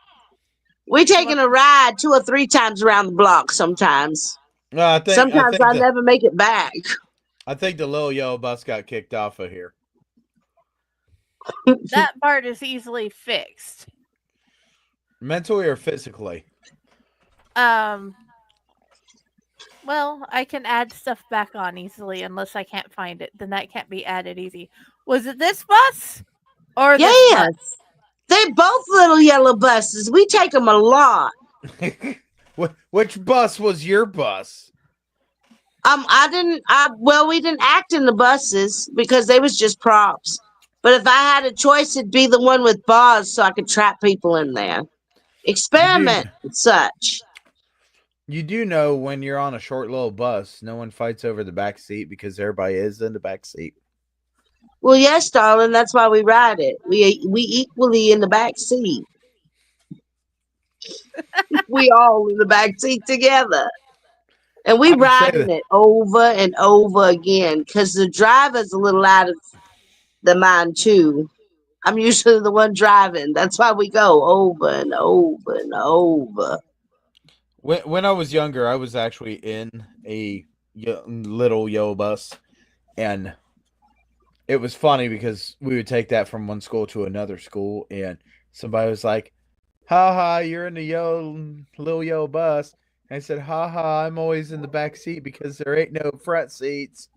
Speaker 1: We taking a ride 2 or 3 times around the block sometimes. Sometimes I never make it back.
Speaker 2: I think the little yellow bus got kicked off of here.
Speaker 8: That part is easily fixed.
Speaker 2: Mentally or physically?
Speaker 8: Well, I can add stuff back on easily unless I can't find it. Then that can't be added easy. Was it this bus? Or this
Speaker 1: yes.
Speaker 8: bus?
Speaker 1: They're both little yellow buses. We take them a lot.
Speaker 2: Which bus was your bus?
Speaker 1: We didn't act in the buses because they was just props. But if I had a choice, it'd be the one with bars so I could trap people in there. Experiment and such.
Speaker 2: You do know when you're on a short little bus, no one fights over the back seat because everybody is in the back seat.
Speaker 1: Well, yes, darling. That's why we ride it. We equally in the back seat. We all in the back seat together. And we riding it over and over again because the driver's a little out of the mind too. I'm usually the one driving. That's why we go over and over and over.
Speaker 2: When I was younger, I was actually in a little yellow bus, and it was funny because we would take that from one school to another school, and somebody was like, "Ha ha, you're in the little yellow bus." And I said, "Ha ha, I'm always in the back seat because there ain't no front seats."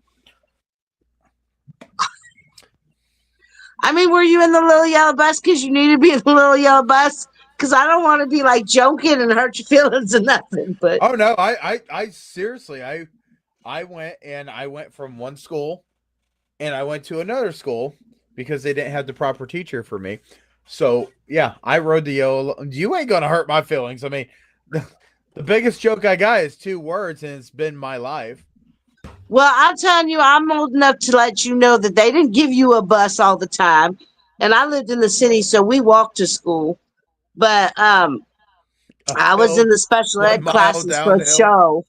Speaker 1: I mean, were you in the little yellow bus because you need to be in the little yellow bus? Because I don't want to be like joking and hurt your feelings or nothing. But
Speaker 2: oh no, I seriously, I went from one school and I went to another school because they didn't have the proper teacher for me. So yeah, I rode the yellow. You ain't gonna hurt my feelings. I mean, the biggest joke I got is 2 words, and it's been my life.
Speaker 1: well, I'm telling you, I'm old enough to let you know that they didn't give you a bus all the time. And I lived in the city, so we walked to school. But I was in the special ed classes for a show.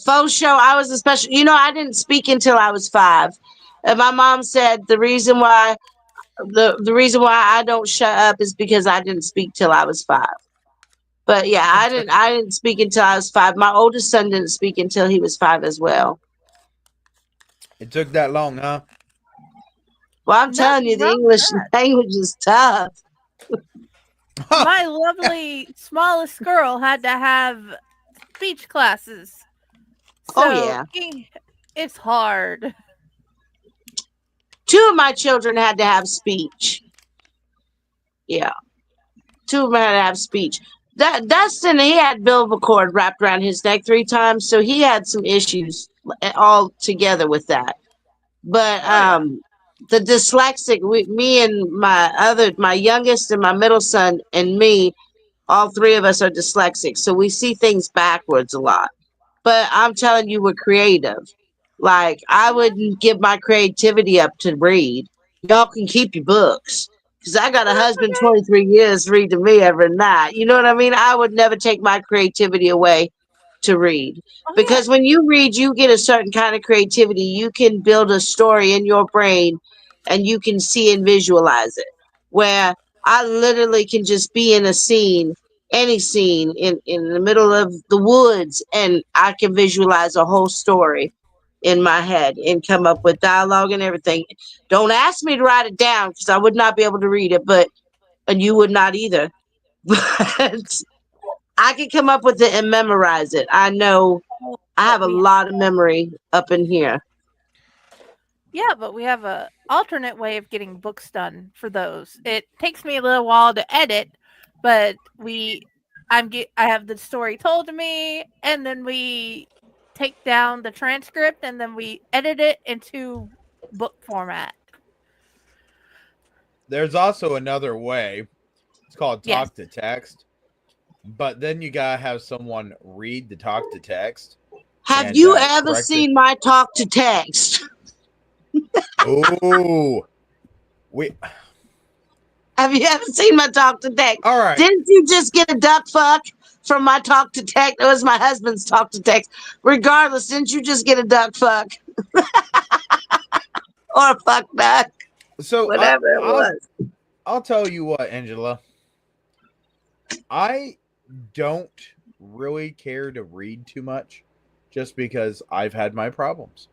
Speaker 1: Faux show, I was a special, I didn't speak until I was 5. And my mom said the reason why I don't shut up is because I didn't speak till I was 5. But yeah, I didn't speak until I was 5. My oldest son didn't speak until he was 5 as well.
Speaker 2: It took that long, huh?
Speaker 1: Well, I'm telling you, the English language is tough.
Speaker 8: My lovely smallest girl had to have speech classes. So
Speaker 1: yeah.
Speaker 8: It's hard.
Speaker 1: 2 of my children had to have speech. Yeah. 2 of them had to have speech. Dustin, he had umbilical cord wrapped around his neck 3 times, so he had some issues all together with that. But the dyslexic, me and my youngest and my middle son and me, all 3 of us are dyslexic, so we see things backwards a lot. But I'm telling you, we're creative. Like, I wouldn't give my creativity up to read. Y'all can keep your books. Because I got a husband 23 years read to me every night. You know what I mean? I would never take my creativity away to read. Because when you read, you get a certain kind of creativity. You can build a story in your brain and you can see and visualize it. Where I literally can just be in a scene, any scene in the middle of the woods, and I can visualize a whole story in my head and come up with dialogue and everything. Don't ask me to write it down because I would not be able to read it, and you would not either. But I can come up with it and memorize it. I know I have a lot of memory up in here.
Speaker 8: Yeah, but we have a alternate way of getting books done for those. It takes me a little while to edit, but I have the story told to me, and then we take down the transcript, and then we edit it into book format.
Speaker 2: There's also another way. It's called talk to text. But then you gotta have someone read the talk to text.
Speaker 1: Have you ever seen my talk to text?
Speaker 2: Oh,
Speaker 1: have you ever seen my talk to text?
Speaker 2: All right.
Speaker 1: Didn't you just get a duck fuck from my talk to text? It was my husband's talk to text. Regardless, didn't you just get a duck fuck? Or a fuck duck?
Speaker 2: So
Speaker 1: whatever it was.
Speaker 2: I'll tell you what, Angela. I don't really care to read too much just because I've had my problems.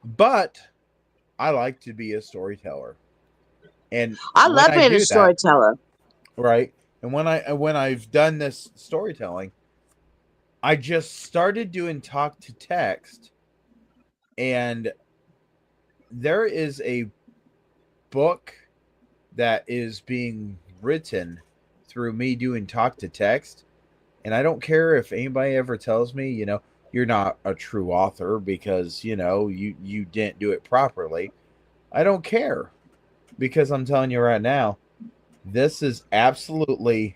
Speaker 2: But I like to be a storyteller. And
Speaker 1: I love being a storyteller.
Speaker 2: Right. And when I've done this storytelling, I just started doing talk to text, and there is a book that is being written through me doing talk to text. And I don't care if anybody ever tells me, you're not a true author because, you didn't do it properly. I don't care, because I'm telling you right now, this is absolutely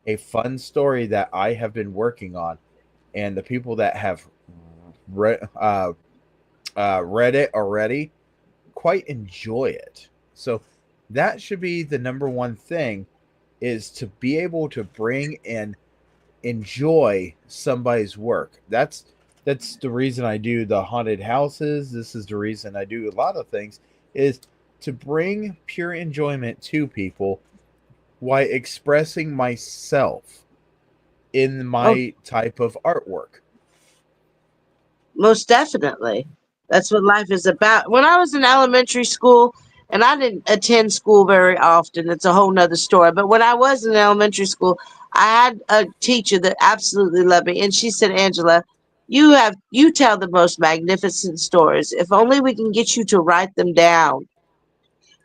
Speaker 2: a fun story that I have been working on, and the people that have read it already quite enjoy it. So that should be the number one thing, is to be able to bring and enjoy somebody's work. That's the reason I do the haunted houses. This is the reason I do a lot of things, is to bring pure enjoyment to people while expressing myself in my type of artwork.
Speaker 1: Most definitely. That's what life is about. When I was in elementary school, and I didn't attend school very often, it's a whole nother story. But when I was in elementary school, I had a teacher that absolutely loved me. And she said, Angela, you tell the most magnificent stories. If only we can get you to write them down.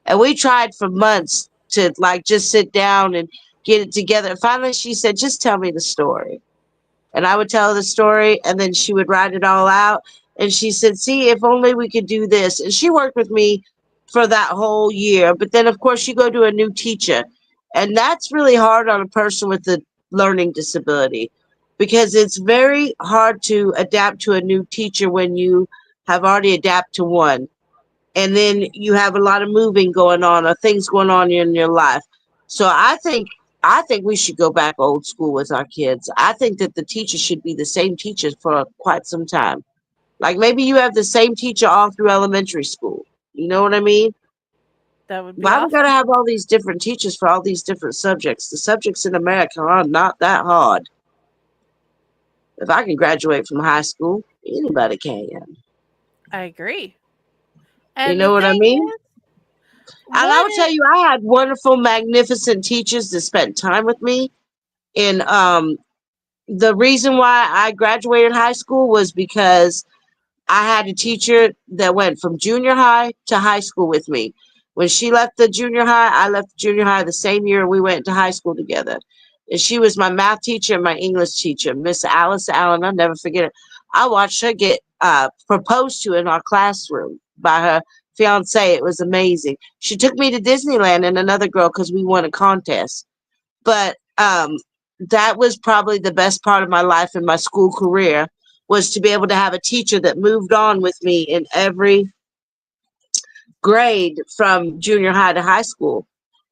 Speaker 1: And we tried for months to like just sit down and get it together. And finally she said, just tell me the story. And I would tell her the story, and then she would write it all out. And she said, see, if only we could do this. And she worked with me for that whole year. But then, of course, you go to a new teacher. And that's really hard on a person with a learning disability, because it's very hard to adapt to a new teacher when you have already adapted to one. And then you have a lot of moving going on, or things going on in your life. So I think we should go back old school with our kids. I think that the teacher should be the same teacher for quite some time. Like maybe you have the same teacher all through elementary school. You know what I mean?
Speaker 8: That would be
Speaker 1: Why we
Speaker 8: awesome.
Speaker 1: gotta have all these different teachers for all these different subjects? The subjects in America are not that hard. If I can graduate from high school, anybody can.
Speaker 8: I agree.
Speaker 1: You
Speaker 8: And the
Speaker 1: know what I
Speaker 8: thing
Speaker 1: mean?
Speaker 8: is,
Speaker 1: And I
Speaker 8: what
Speaker 1: will tell you, I had wonderful, magnificent teachers that spent time with me. And the reason why I graduated high school was because I had a teacher that went from junior high to high school with me. When she left the junior high, I left the junior high the same year we went to high school together. And she was my math teacher and my English teacher, Miss Alice Allen. I'll never forget it. I watched her get proposed to in our classroom by her fiance. It was amazing. She took me to Disneyland and another girl because we won a contest. But that was probably the best part of my life in my school career, was to be able to have a teacher that moved on with me in every grade from junior high to high school.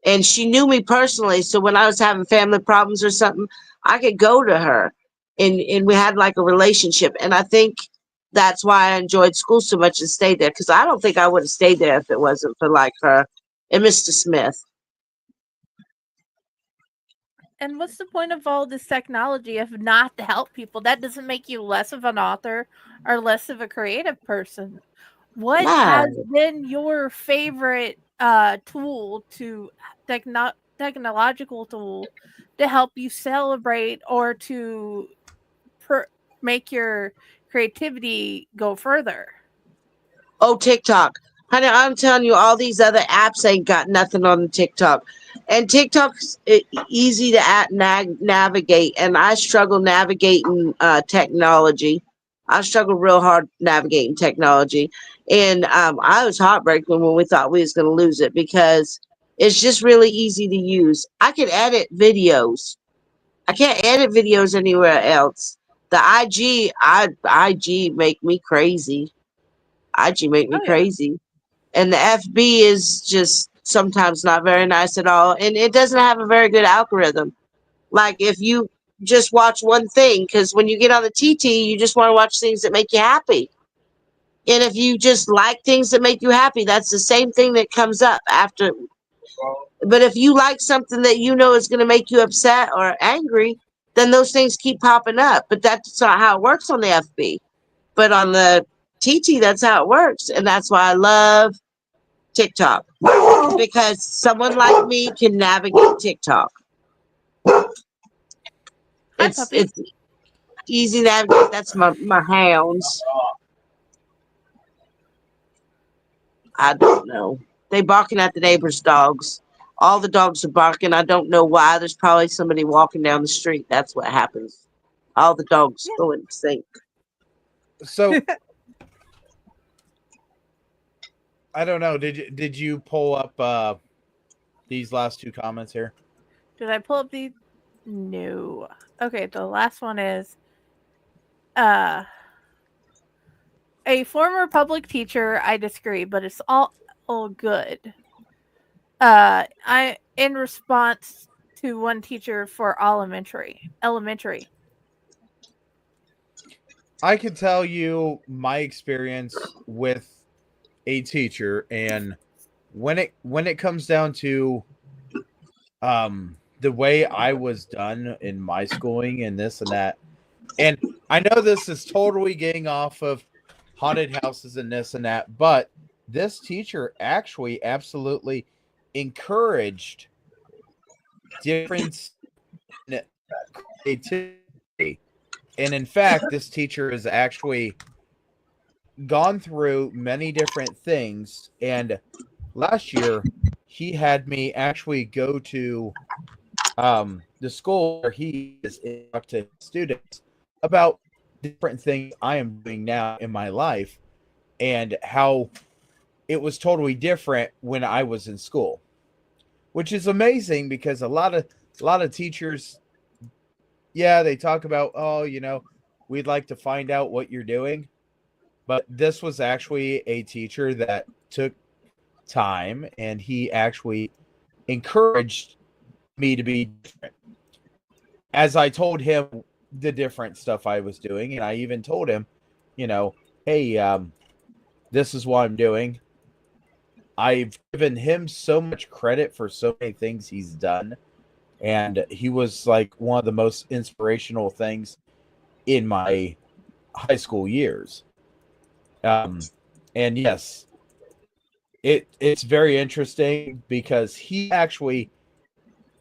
Speaker 1: And she knew me personally. So when I was having family problems or something, I could go to her, and we had like a relationship. And I think that's why I enjoyed school so much and stayed there, because I don't think I would have stayed there if it wasn't for like her and Mr. Smith.
Speaker 8: And what's the point of all this technology if not to help people? That doesn't make you less of an author or less of a creative person. What has
Speaker 1: No.
Speaker 8: been your favorite tool to technological tool to help you celebrate or to make your creativity go further?
Speaker 1: Oh, TikTok. Honey, I'm telling you, all these other apps ain't got nothing on TikTok. And TikTok's easy to navigate. And I struggle navigating technology. I struggle real hard navigating technology. And I was heartbroken when we thought we was going to lose it, because it's just really easy to use. I can edit videos. I can't edit videos anywhere else. The IG make me crazy. IG make me
Speaker 8: Oh yeah.
Speaker 1: crazy. And the FB is just sometimes not very nice at all. And it doesn't have a very good algorithm. Like if you just watch one thing, because when you get on the TT, you just want to watch things that make you happy. And if you just like things that make you happy, that's the same thing that comes up after. But if you like something that you know is going to make you upset or angry, then those things keep popping up. But that's not how it works on the FB. But on the TT, that's how it works. And that's why I love TikTok, because someone like me can navigate TikTok. It's easy to navigate. That's my hounds. I don't know. They barking at the neighbor's dogs. All the dogs are barking. I don't know why. There's probably somebody walking down the street. That's what happens. All the dogs go in sync.
Speaker 2: So I don't know. Did you pull up these last two comments here?
Speaker 8: Did I pull up the? No. Okay, the last one is a former public teacher. I disagree, but it's all good. I in response to one teacher for elementary.
Speaker 2: I can tell you my experience with a teacher, and when it comes down to the way I was done in my schooling and this and that, and I know this is totally getting off of haunted houses and this and that, but this teacher actually absolutely encouraged difference in creativity. And in fact, this teacher has actually gone through many different things. And last year, he had me actually go to the school where he is instructing students about different things I am doing now in my life and how it was totally different when I was in school, which is amazing because a lot of teachers, yeah, they talk about, oh, we'd like to find out what you're doing. But this was actually a teacher that took time and he actually encouraged me to be different. As I told him the different stuff I was doing, and I even told him, hey, this is what I'm doing. I've given him so much credit for so many things he's done. And he was like one of the most inspirational things in my high school years. And yes, it's very interesting because he actually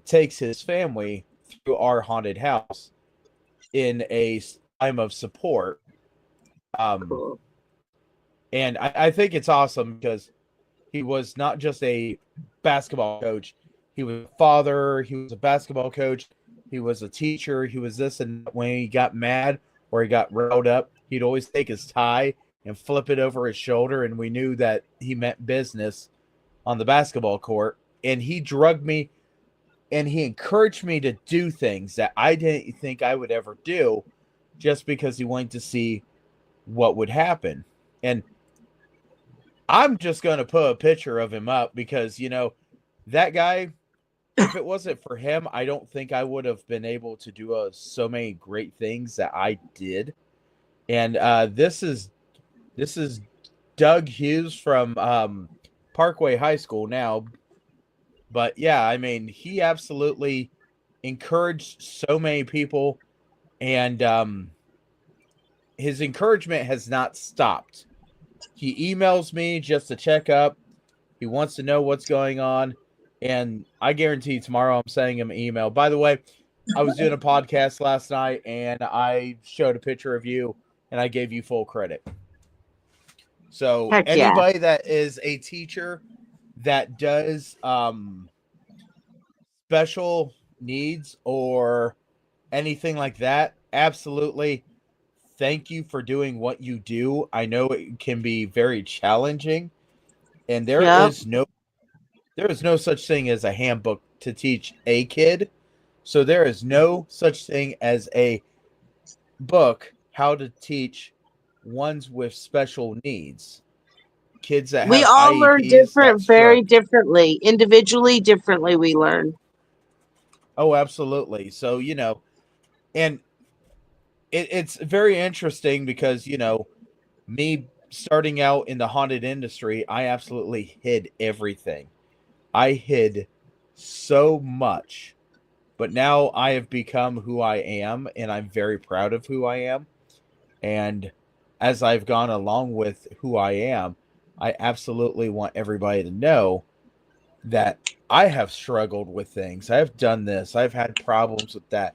Speaker 2: takes his family through our haunted house in a time of support.
Speaker 1: Cool.
Speaker 2: And I think it's awesome because he was not just a basketball coach. He was a father. He was a basketball coach. He was a teacher. He was this. And when he got mad or he got riled up, he'd always take his tie and flip it over his shoulder. And we knew that he meant business on the basketball court. And he drugged me and he encouraged me to do things that I didn't think I would ever do just because he wanted to see what would happen. And I'm just going to put a picture of him up because, that guy, if it wasn't for him, I don't think I would have been able to do so many great things that I did. And this is Doug Hughes from Parkway High School now. But yeah, I mean, he absolutely encouraged so many people, and his encouragement has not stopped. He emails me just to check up. He wants to know what's going on. And I guarantee tomorrow I'm sending him an email. By the way, I was doing a podcast last night and I showed a picture of you and I gave you full credit. So anybody that is a teacher that does special needs or anything like that, absolutely thank you for doing what you do. I know it can be very challenging and there is no such thing as a handbook to teach a kid. So there is no such thing as a book how to teach ones with special needs. Kids that
Speaker 1: we
Speaker 2: have
Speaker 1: all
Speaker 2: IEPs
Speaker 1: learn very differently, individually differently we learn.
Speaker 2: Oh, absolutely. So, and it's very interesting because, me starting out in the haunted industry, I absolutely hid everything. I hid so much, but now I have become who I am, and I'm very proud of who I am. And as I've gone along with who I am, I absolutely want everybody to know that I have struggled with things. I've done this. I've had problems with that.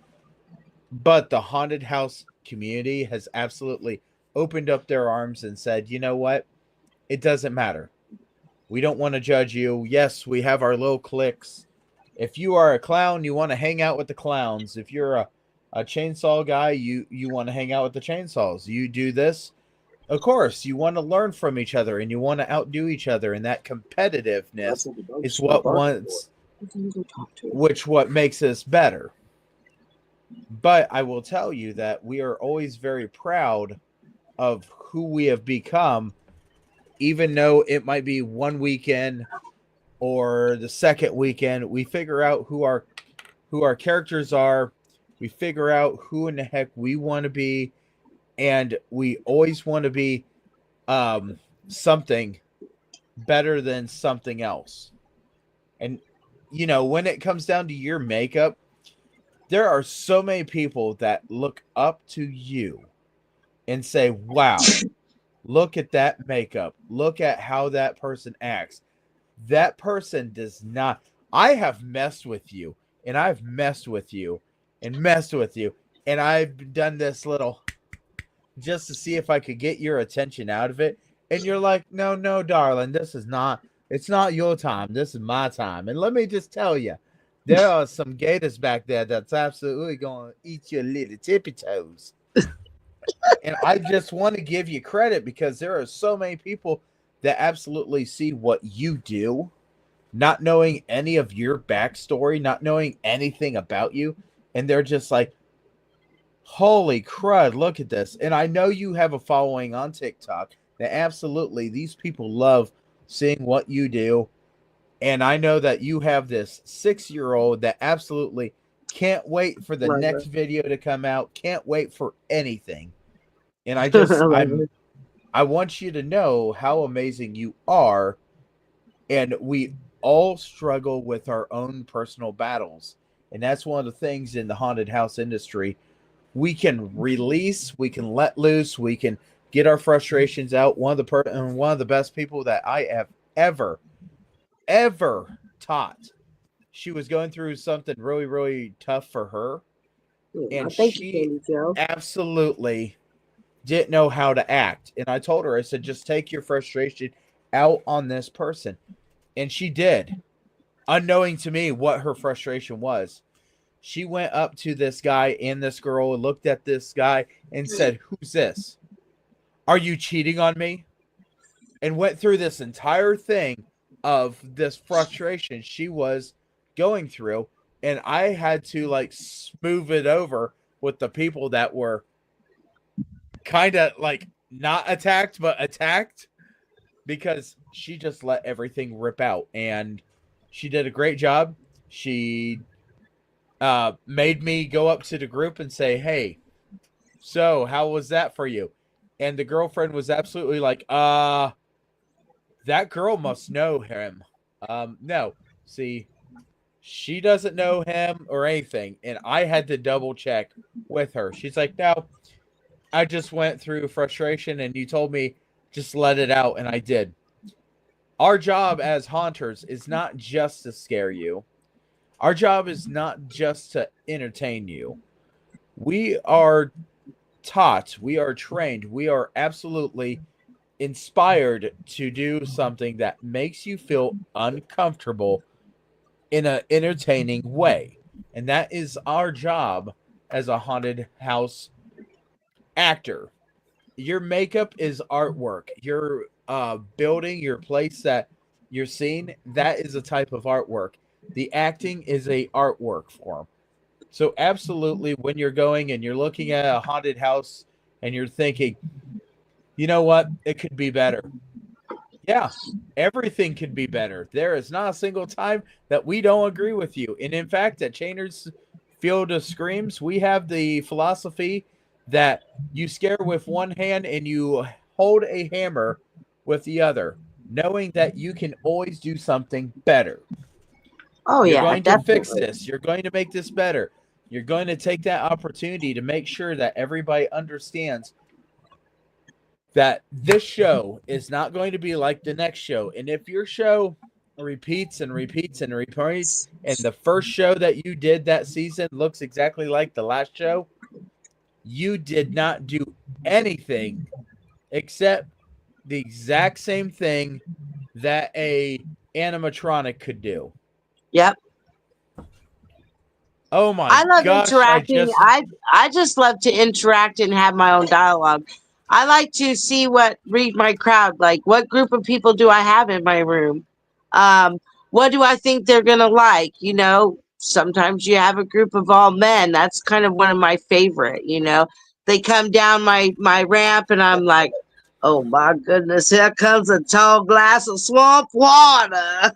Speaker 2: But the haunted house community has absolutely opened up their arms and said, you know what? It doesn't matter. We don't want to judge you. Yes, we have our little cliques. If you are a clown, you want to hang out with the clowns. If you're a chainsaw guy, you want to hang out with the chainsaws. You do this, Of course, you want to learn from each other and you want to outdo each other, and that competitiveness is what what makes us better. But I will tell you that we are always very proud of who we have become, even though it might be one weekend or the second weekend. We figure out who our characters are. We figure out who in the heck we want to be, and we always want to be something better than something else. And when it comes down to your makeup, there are so many people that look up to you and say, wow, look at that makeup. Look at how that person acts. That person does not. I have messed with you, and I've messed with you and messed with you. And I've done this little just to see if I could get your attention out of it. And you're like, no, darling, it's not your time. This is my time. And let me just tell you, there are some gators back there that's absolutely going to eat your little tippy toes. And I just want to give you credit because there are so many people that absolutely see what you do, not knowing any of your backstory, not knowing anything about you. And they're just like, holy crud, look at this. And I know you have a following on TikTok that absolutely these people love seeing what you do. And I know that you have this 6-year-old that absolutely can't wait for the next video to come out, can't wait for anything. And I want you to know how amazing you are. And we all struggle with our own personal battles. And that's one of the things in the haunted house industry. We can release, we can let loose, we can get our frustrations out. One of the best people that I have ever taught. She was going through something really, really tough for her. And she absolutely didn't know how to act. And I told her, I said, just take your frustration out on this person. And she did, unknowing to me what her frustration was. She went up to this guy and this girl and looked at this guy and said, who's this? Are you cheating on me? And went through this entire thing of this frustration she was going through. And I had to smooth it over with the people that were kind of not attacked, but attacked, because she just let everything rip out. And she did a great job. She made me go up to the group and say, hey, so how was that for you? And the girlfriend was absolutely like, that girl must know him. No, see, she doesn't know him or anything. And I had to double check with her. She's like, no, I just went through frustration and you told me just let it out. And I did. Our job as haunters is not just to scare you. Our job is not just to entertain you. We are taught, we are trained, we are absolutely inspired to do something that makes you feel uncomfortable in an entertaining way. And that is our job as a haunted house actor. Your makeup is artwork. Your building, your place that you're seeing, that is a type of artwork. The acting is a artwork form. So absolutely, when you're going and you're looking at a haunted house and you're thinking, you know what, it could be better. Yeah, everything could be better. There is not a single time that we don't agree with you. And in fact, at Chainer's Field of Screams, we have the philosophy that you scare with one hand and you hold a hammer with the other, knowing that you can always do something better.
Speaker 1: Oh,
Speaker 2: You're
Speaker 1: yeah,
Speaker 2: going
Speaker 1: definitely.
Speaker 2: to fix this. You're going to make this better. You're going to take that opportunity to make sure that everybody understands that this show is not going to be like the next show. And if your show repeats and repeats and repeats, and the first show that you did that season looks exactly like the last show, you did not do anything except the exact same thing that a animatronic could do.
Speaker 1: Yep.
Speaker 2: Oh my
Speaker 1: I love
Speaker 2: gosh,
Speaker 1: interacting. I just love to interact and have my own dialogue. I like to see read my crowd. Like, what group of people do I have in my room? What do I think they're gonna like? Sometimes you have a group of all men. That's kind of one of my favorite. They come down my ramp, and I'm like, oh my goodness, here comes a tall glass of swamp water.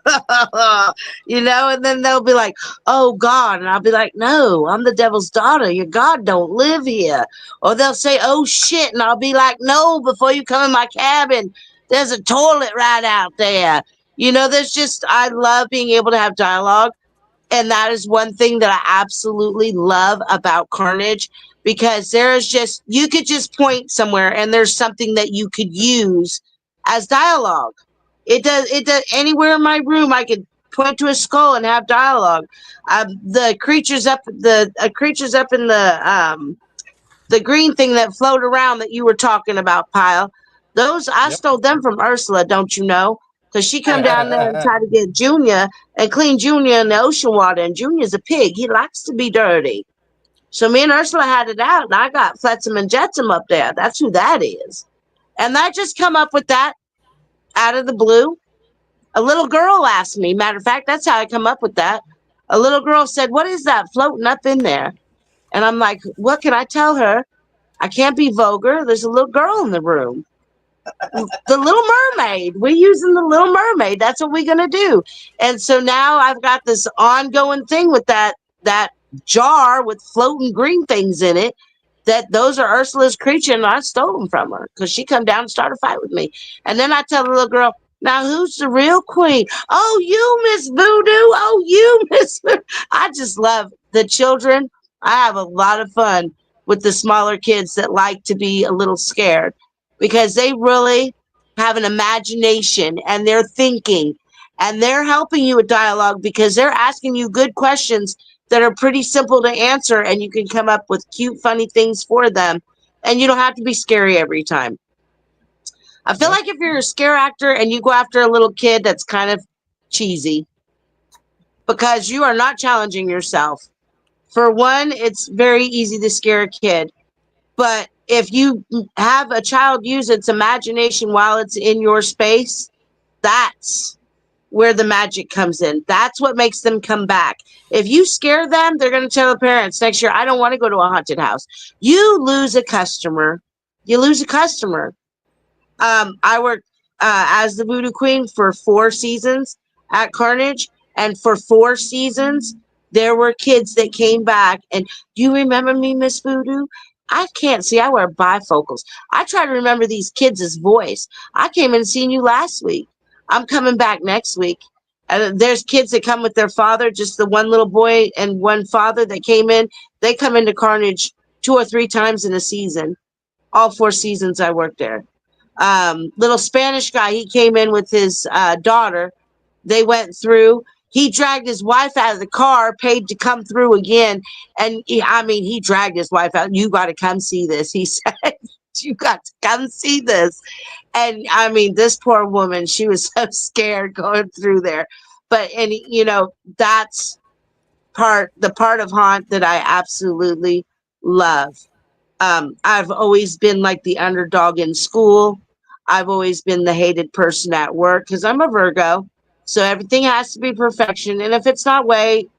Speaker 1: And then they'll be like, oh God. And I'll be like, no, I'm the devil's daughter. Your God don't live here. Or they'll say, oh shit. And I'll be like, no, before you come in my cabin, there's a toilet right out there. I love being able to have dialogue. And that is one thing that I absolutely love about Carnage, because you could just point somewhere and there's something that you could use as dialogue. It does anywhere in my room. I could point to a skull and have dialogue. The creatures up in the green thing that float around that you were talking about, Pyle. Those I stole them from Ursula, don't you know? Because she come down there and try to get Junior and clean Junior in the ocean water, and Junior's a pig. He likes to be dirty. So me and Ursula had it out, and I got Flotsam and Jetsam up there. That's who that is. And I just come up with that out of the blue. A little girl asked me. Matter of fact, that's how I come up with that. A little girl said, what is that floating up in there? And I'm like, what can I tell her? I can't be vulgar. There's a little girl in the room. The Little Mermaid. We're using the Little Mermaid. That's what we're gonna do. And so now I've got this ongoing thing with that jar with floating green things in it. Those are Ursula's creature, and I stole them from her because she come down and started a fight with me. And then I tell the little girl, now who's the real queen? Oh, you, Miss Voodoo. Oh, you, Miss Voodoo. I just love the children. I have a lot of fun with the smaller kids that like to be a little scared, because they really have an imagination and they're thinking, and they're helping you with dialogue because they're asking you good questions that are pretty simple to answer, and you can come up with cute, funny things for them, and you don't have to be scary every time. I feel like if you're a scare actor and you go after a little kid, that's kind of cheesy, because you are not challenging yourself. For one, it's very easy to scare a kid. But if you have a child use its imagination while it's in your space, that's where the magic comes in. That's what makes them come back. If you scare them, they're going to tell the parents next year, I don't want to go to a haunted house. You lose a customer. You lose a customer. I worked as the Voodoo Queen for 4 seasons at Carnage. And for 4 seasons, there were kids that came back. And do you remember me, Miss Voodoo? I can't see. I wear bifocals. I try to remember these kids' voice. I came and seen you last week. I'm coming back next week. And there's kids that come with their father, just the one little boy and one father that came in. They come into Carnage 2 or 3 times in a season. All 4 seasons I worked there. Little Spanish guy, he came in with his daughter. They went through. He dragged his wife out of the car, paid to come through again. And he dragged his wife out. You got to come see this. He said, you got to come see this. And this poor woman, she was so scared going through there. But, that's the part of Haunt that I absolutely love. I've always been like the underdog in school. I've always been the hated person at work because I'm a Virgo. So everything has to be perfection. And if it's not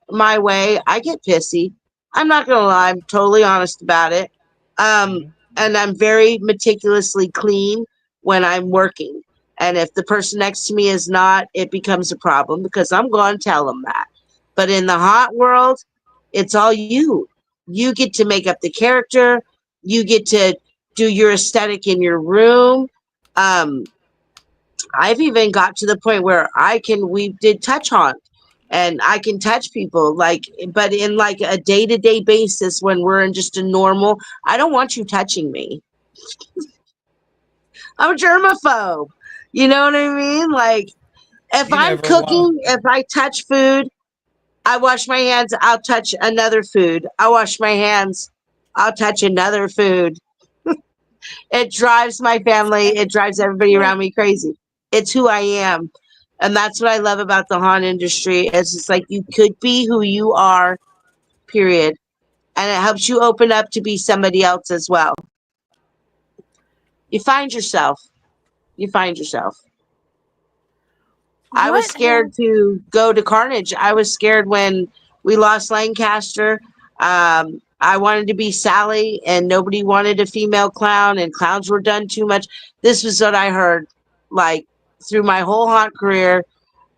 Speaker 1: my way, I get pissy. I'm not going to lie. I'm totally honest about it. And I'm very meticulously clean when I'm working. And if the person next to me is not, it becomes a problem because I'm going to tell them that. But in the hot world, it's all you. You get to make up the character. You get to do your aesthetic in your room. I've even got to the point where we did touch haunt, and I can touch people but in like a day-to-day basis when we're in just a normal, I don't want you touching me. I'm a germaphobe. You know what I mean? Like if I'm cooking, if I touch food, I wash my hands, I'll touch another food. I wash my hands, I'll touch another food. It drives my family, it drives everybody around me crazy. It's who I am. And that's what I love about the haunt industry. It's just like you could be who you are, period. And it helps you open up to be somebody else as well. You find yourself. You find yourself. I was
Speaker 8: What
Speaker 1: scared to go to Carnage. I was scared when we lost Lancaster. I wanted to be Sally, and nobody wanted a female clown, and clowns were done too much. This was what I heard. Like, through my whole haunt career,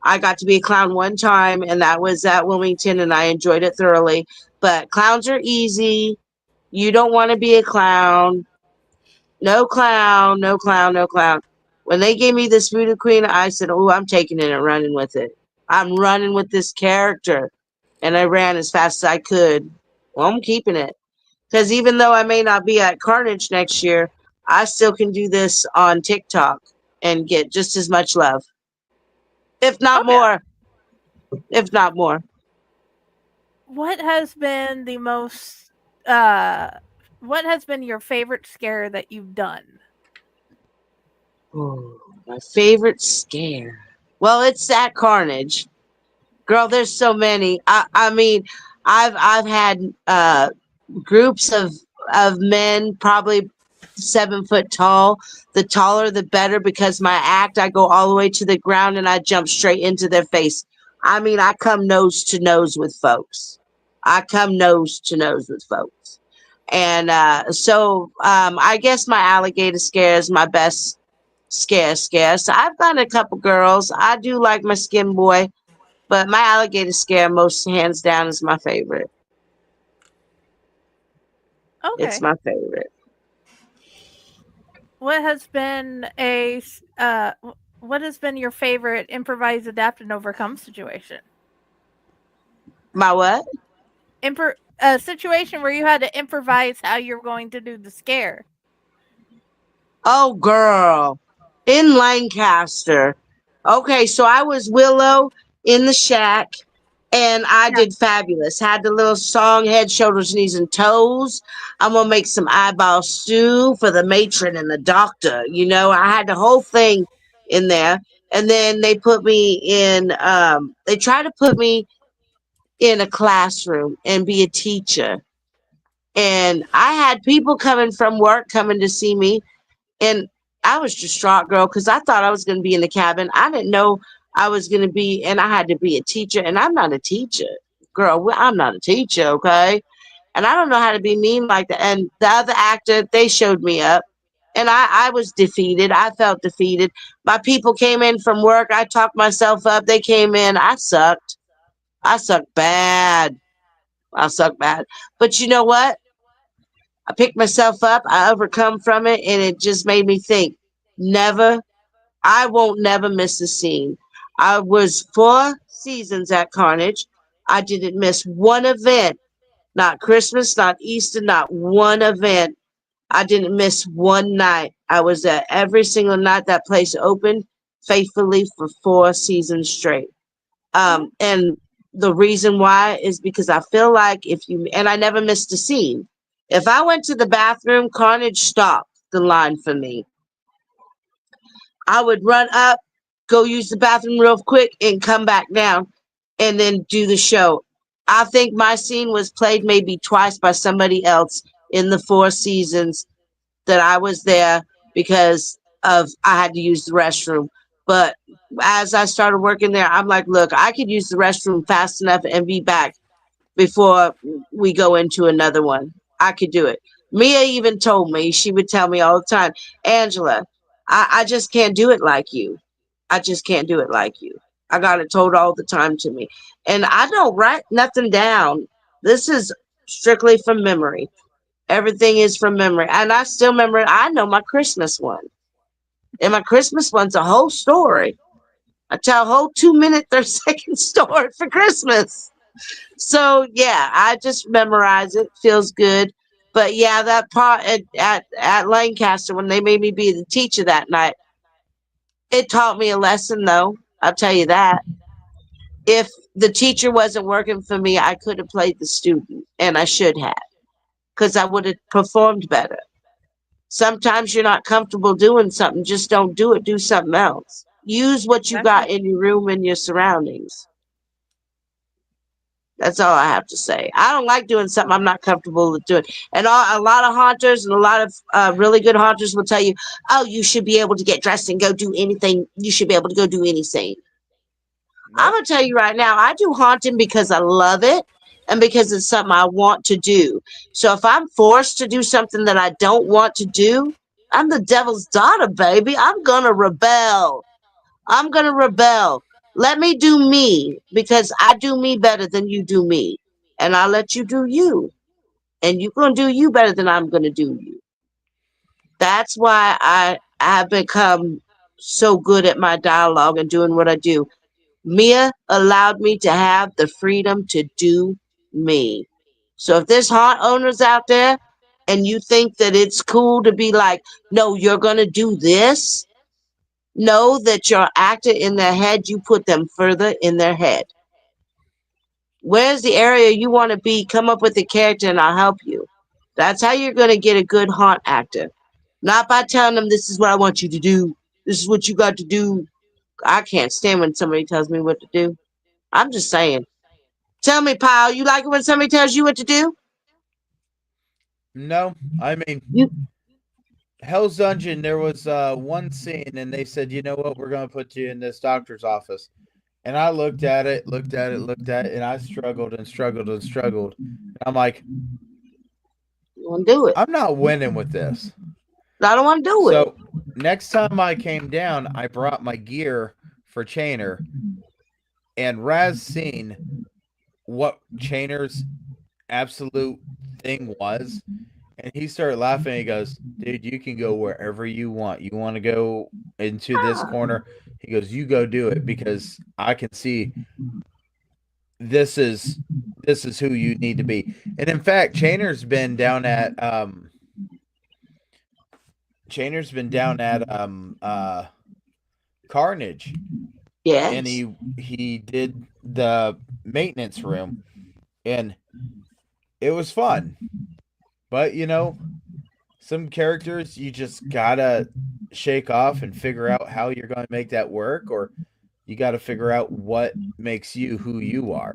Speaker 1: I got to be a clown one time, and that was at Wilmington, and I enjoyed it thoroughly. But clowns are easy. You don't want to be a clown. No clown, no clown, no clown. When they gave me this Voodoo Queen, I said, oh, I'm taking it and running with it. I'm running with this character. And I ran as fast as I could. Well, I'm keeping it. Because even though I may not be at Carnage next year, I still can do this on TikTok and get just as much love. If not more. If not more.
Speaker 8: What has been the most what has been your favorite scare that you've done?
Speaker 1: Oh, my favorite scare. Well, it's at Carnage. Girl, there's so many. I mean, I've had groups of men, probably 7 foot tall. The taller the better, because my act, I go all the way to the ground and I jump straight into their face. I mean, I come nose to nose with folks. I come nose to nose with folks. And so I guess my alligator scare is my best scare. So I've done a couple girls. I do like my skin boy, but my alligator scare, most hands down, is my favorite.
Speaker 8: Okay.
Speaker 1: It's my favorite.
Speaker 8: What has been what has been your favorite improvise, adapt, and overcome situation?
Speaker 1: My what?
Speaker 8: A situation where you had to improvise how you're going to do the scare.
Speaker 1: Oh, girl. In Lancaster. Okay, so I was Willow in the shack, and I did fabulous. Had the little song, head, shoulders, knees, and toes. I'm going to make some eyeball stew for the matron and the doctor. You know, I had the whole thing in there. And then they put me in, they tried to put me in a classroom and be a teacher. And I had people coming from work coming to see me. And I was distraught, girl, because I thought I was going to be in the cabin. I didn't know I was going to be, and I had to be a teacher. And I'm not a teacher, girl. I'm not a teacher, okay? And I don't know how to be mean like that. And the other actor, they showed me up. And I was defeated. I felt defeated. My people came in from work. I talked myself up. They came in. I sucked. I sucked bad. I sucked bad. But you know what? I picked myself up. I overcome from it. And it just made me think, I won't never miss a scene. I was 4 seasons at Carnage. I didn't miss one event. Not Christmas, not Easter, not one event. I didn't miss one night. I was at every single night that place opened faithfully for 4 seasons straight. And the reason why is because I feel like and I never missed a scene. If I went to the bathroom, Carnage stopped the line for me. I would run up, go use the bathroom real quick, and come back down and then do the show. I think my scene was played maybe twice by somebody else in the 4 seasons that I was there, because I had to use the restroom. But as I started working there, I'm like, look, I could use the restroom fast enough and be back before we go into another one. I could do it. Mia even told me, she would tell me all the time, Angela, I just can't do it like you. I just can't do it like you. I got it told all the time to me. And I don't write nothing down. This is strictly from memory. Everything is from memory. And I still remember, I know my Christmas one. And my Christmas one's a whole story. I tell a whole 2-minute, 30-second story for Christmas. So, yeah, I just memorize it. Feels good. But, yeah, that part at Lancaster, when they made me be the teacher that night, it taught me a lesson, though. I'll tell you that. If the teacher wasn't working for me, I could have played the student, and I should have, because I would have performed better. Sometimes you're not comfortable doing something. Just don't do it. Do something else. Use what you got in your room and your surroundings. That's all I have to say. I don't like doing something I'm not comfortable with doing. And a lot of haunters and a lot of really good haunters will tell you, oh, you should be able to get dressed and go do anything. You should be able to go do anything. I'm going to tell you right now, I do haunting because I love it and because it's something I want to do. So if I'm forced to do something that I don't want to do, I'm the devil's daughter, baby. I'm going to rebel. I'm going to rebel. Let me do me because I do me better than you do me. And I'll let you do you. And you're going to do you better than I'm going to do you. That's why I have become so good at my dialogue and doing what I do. Mia allowed me to have the freedom to do me. So if there's haunt owners out there and you think that it's cool to be like, no, you're going to do this, know that your actor in their head, you put them further in their head. Where's the area you want to be? Come up with a character and I'll help you. That's how you're going to get a good haunt actor. Not by telling them, this is what I want you to do. This is what you got to do. I can't stand when somebody tells me what to do. I'm just saying. Tell me, Pyle, you like it when somebody tells you what to do?
Speaker 2: No, I mean, Hell's Dungeon, there was one scene, and they said, you know what, we're going to put you in this doctor's office. And I looked at it, and I struggled and struggled and struggled. And I'm like,
Speaker 1: want to do it.
Speaker 2: I'm not winning with this.
Speaker 1: I don't want to do it.
Speaker 2: So next time I came down, I brought my gear for Chainer, and Raz seen what Chainer's absolute thing was, and he started laughing. He goes, dude, you can go wherever you want. You want to go into this corner? He goes, you go do it, because I can see this is who you need to be. And in fact, Chainer's been down at Carnage.
Speaker 1: Yeah.
Speaker 2: And he did the maintenance room, and it was fun. But you know, some characters you just gotta shake off and figure out how you're going to make that work, or you got to figure out what makes you who you are.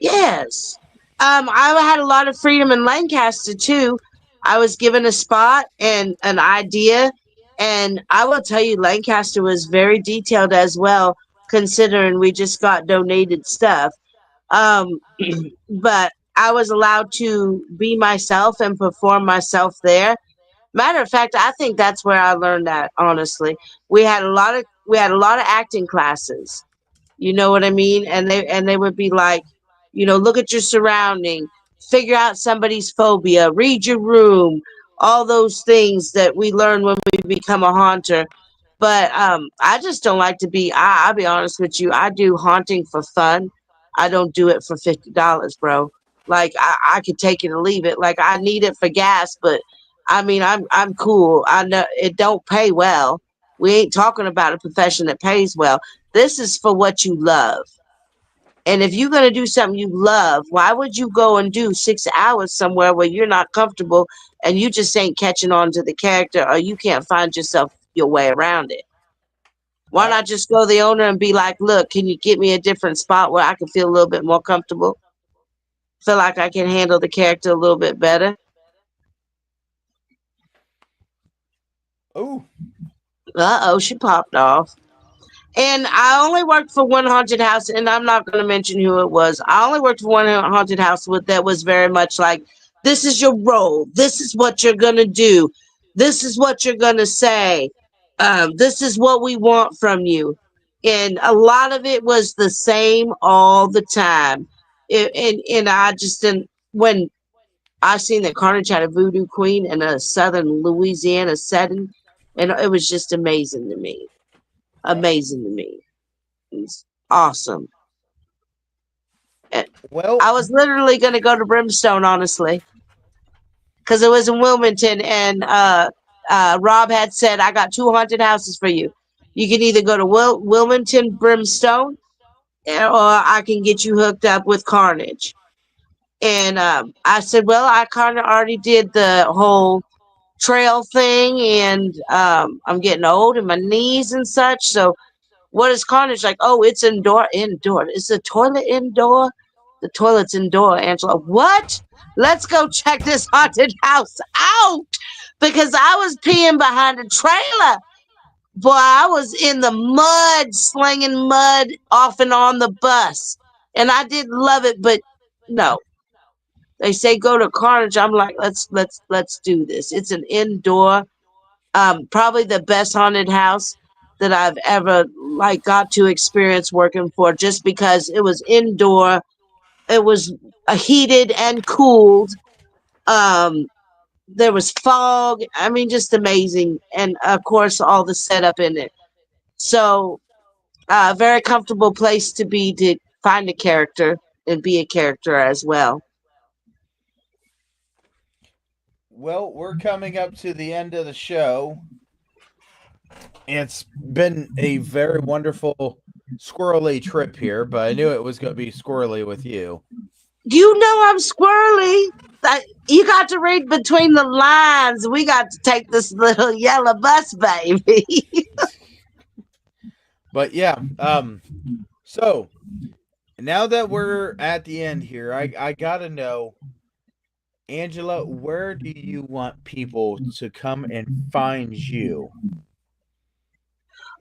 Speaker 1: Yes. I had a lot of freedom in Lancaster too. I was given a spot and an idea, and I will tell you, Lancaster was very detailed as well, considering we just got donated stuff. But I was allowed to be myself and perform myself there. Matter of fact, I think that's where I learned that, honestly. We had a lot of acting classes. You know what I mean? And they would be like, look at your surrounding, figure out somebody's phobia, read your room, all those things that we learn when we become a haunter. But I just don't like to be, I'll be honest with you, I do haunting for fun. I don't do it for $50, bro. Like I could take it or leave it. Like I need it for gas, but I mean I'm cool. I know it don't pay well. We ain't talking about a profession that pays well. This is for what you love. And if you're going to do something you love, why would you go and do 6 hours somewhere where you're not comfortable and you just ain't catching on to the character, or you can't find your way around it? Why not just go to the owner and be like, look, can you get me a different spot where I can feel a little bit more comfortable? Feel like I can handle the character a little bit better?
Speaker 2: Oh.
Speaker 1: Uh-oh, she popped off. And I only worked for one haunted house, and I'm not going to mention who it was. I only worked for one haunted house that was very much like, this is your role. This is what you're going to do. This is what you're going to say. This is what we want from you. And a lot of it was the same all the time. And I just didn't, when I seen that Carnage had a Voodoo Queen in a southern Louisiana setting, and it was just amazing to me. Amazing to me. It's awesome.
Speaker 2: Well,
Speaker 1: I was literally going to go to Brimstone, honestly, because it was in Wilmington, and Rob had said, I got 2 haunted houses for you. You can either go to Wilmington, Brimstone, or I can get you hooked up with Carnage. And I said, well, I kind of already did the whole trail thing, and I'm getting old in my knees and such. So what is Carnage like? Oh, it's indoor. It's a toilet indoor. The toilet's indoor, Angela. What? Let's go check this haunted house out. Because I was peeing behind a trailer. Boy, I was in the mud, slinging mud off and on the bus. And I did love it, but no. They say go to Carnage. I'm like, let's do this. It's an indoor, probably the best haunted house that I've ever like got to experience working for, just because it was indoor. It was heated and cooled. There was fog. I mean, just amazing. And of course, all the setup in it. So, very comfortable place to be to find a character and be a character as well.
Speaker 2: Well, we're coming up to the end of the show. It's been a very wonderful squirrely trip here, but I knew it was going to be squirrely with you.
Speaker 1: You know I'm squirrely. You got to read between the lines. We got to take this little yellow bus, baby.
Speaker 2: But yeah, so now that we're at the end here, I gotta know, Angela, where do you want people to come and find you?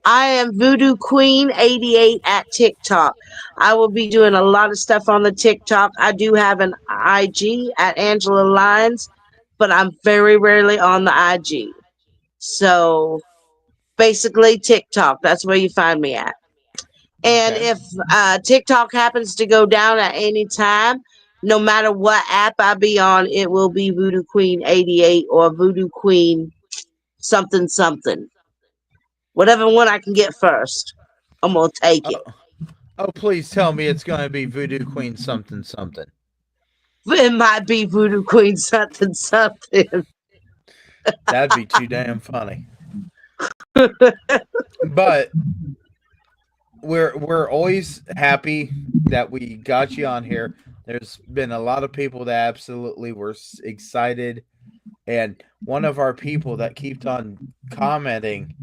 Speaker 1: I am Voodoo Queen 88 at TikTok. I will be doing a lot of stuff on the TikTok. I do have an IG at Angela Lynes, but I'm very rarely on the IG. So basically TikTok, that's where you find me at. And
Speaker 2: Okay.
Speaker 1: if TikTok happens to go down at any time, no matter what app I be on, it will be Voodoo Queen 88 or Voodoo Queen something something. Whatever one I can get first, I'm going to take it.
Speaker 2: Oh, please tell me it's going to be Voodoo Queen something something.
Speaker 1: It might be Voodoo Queen something something.
Speaker 2: That'd be too damn funny. But we're always happy that we got you on here. There's been a lot of people that absolutely were excited, and one of our people that kept on commenting,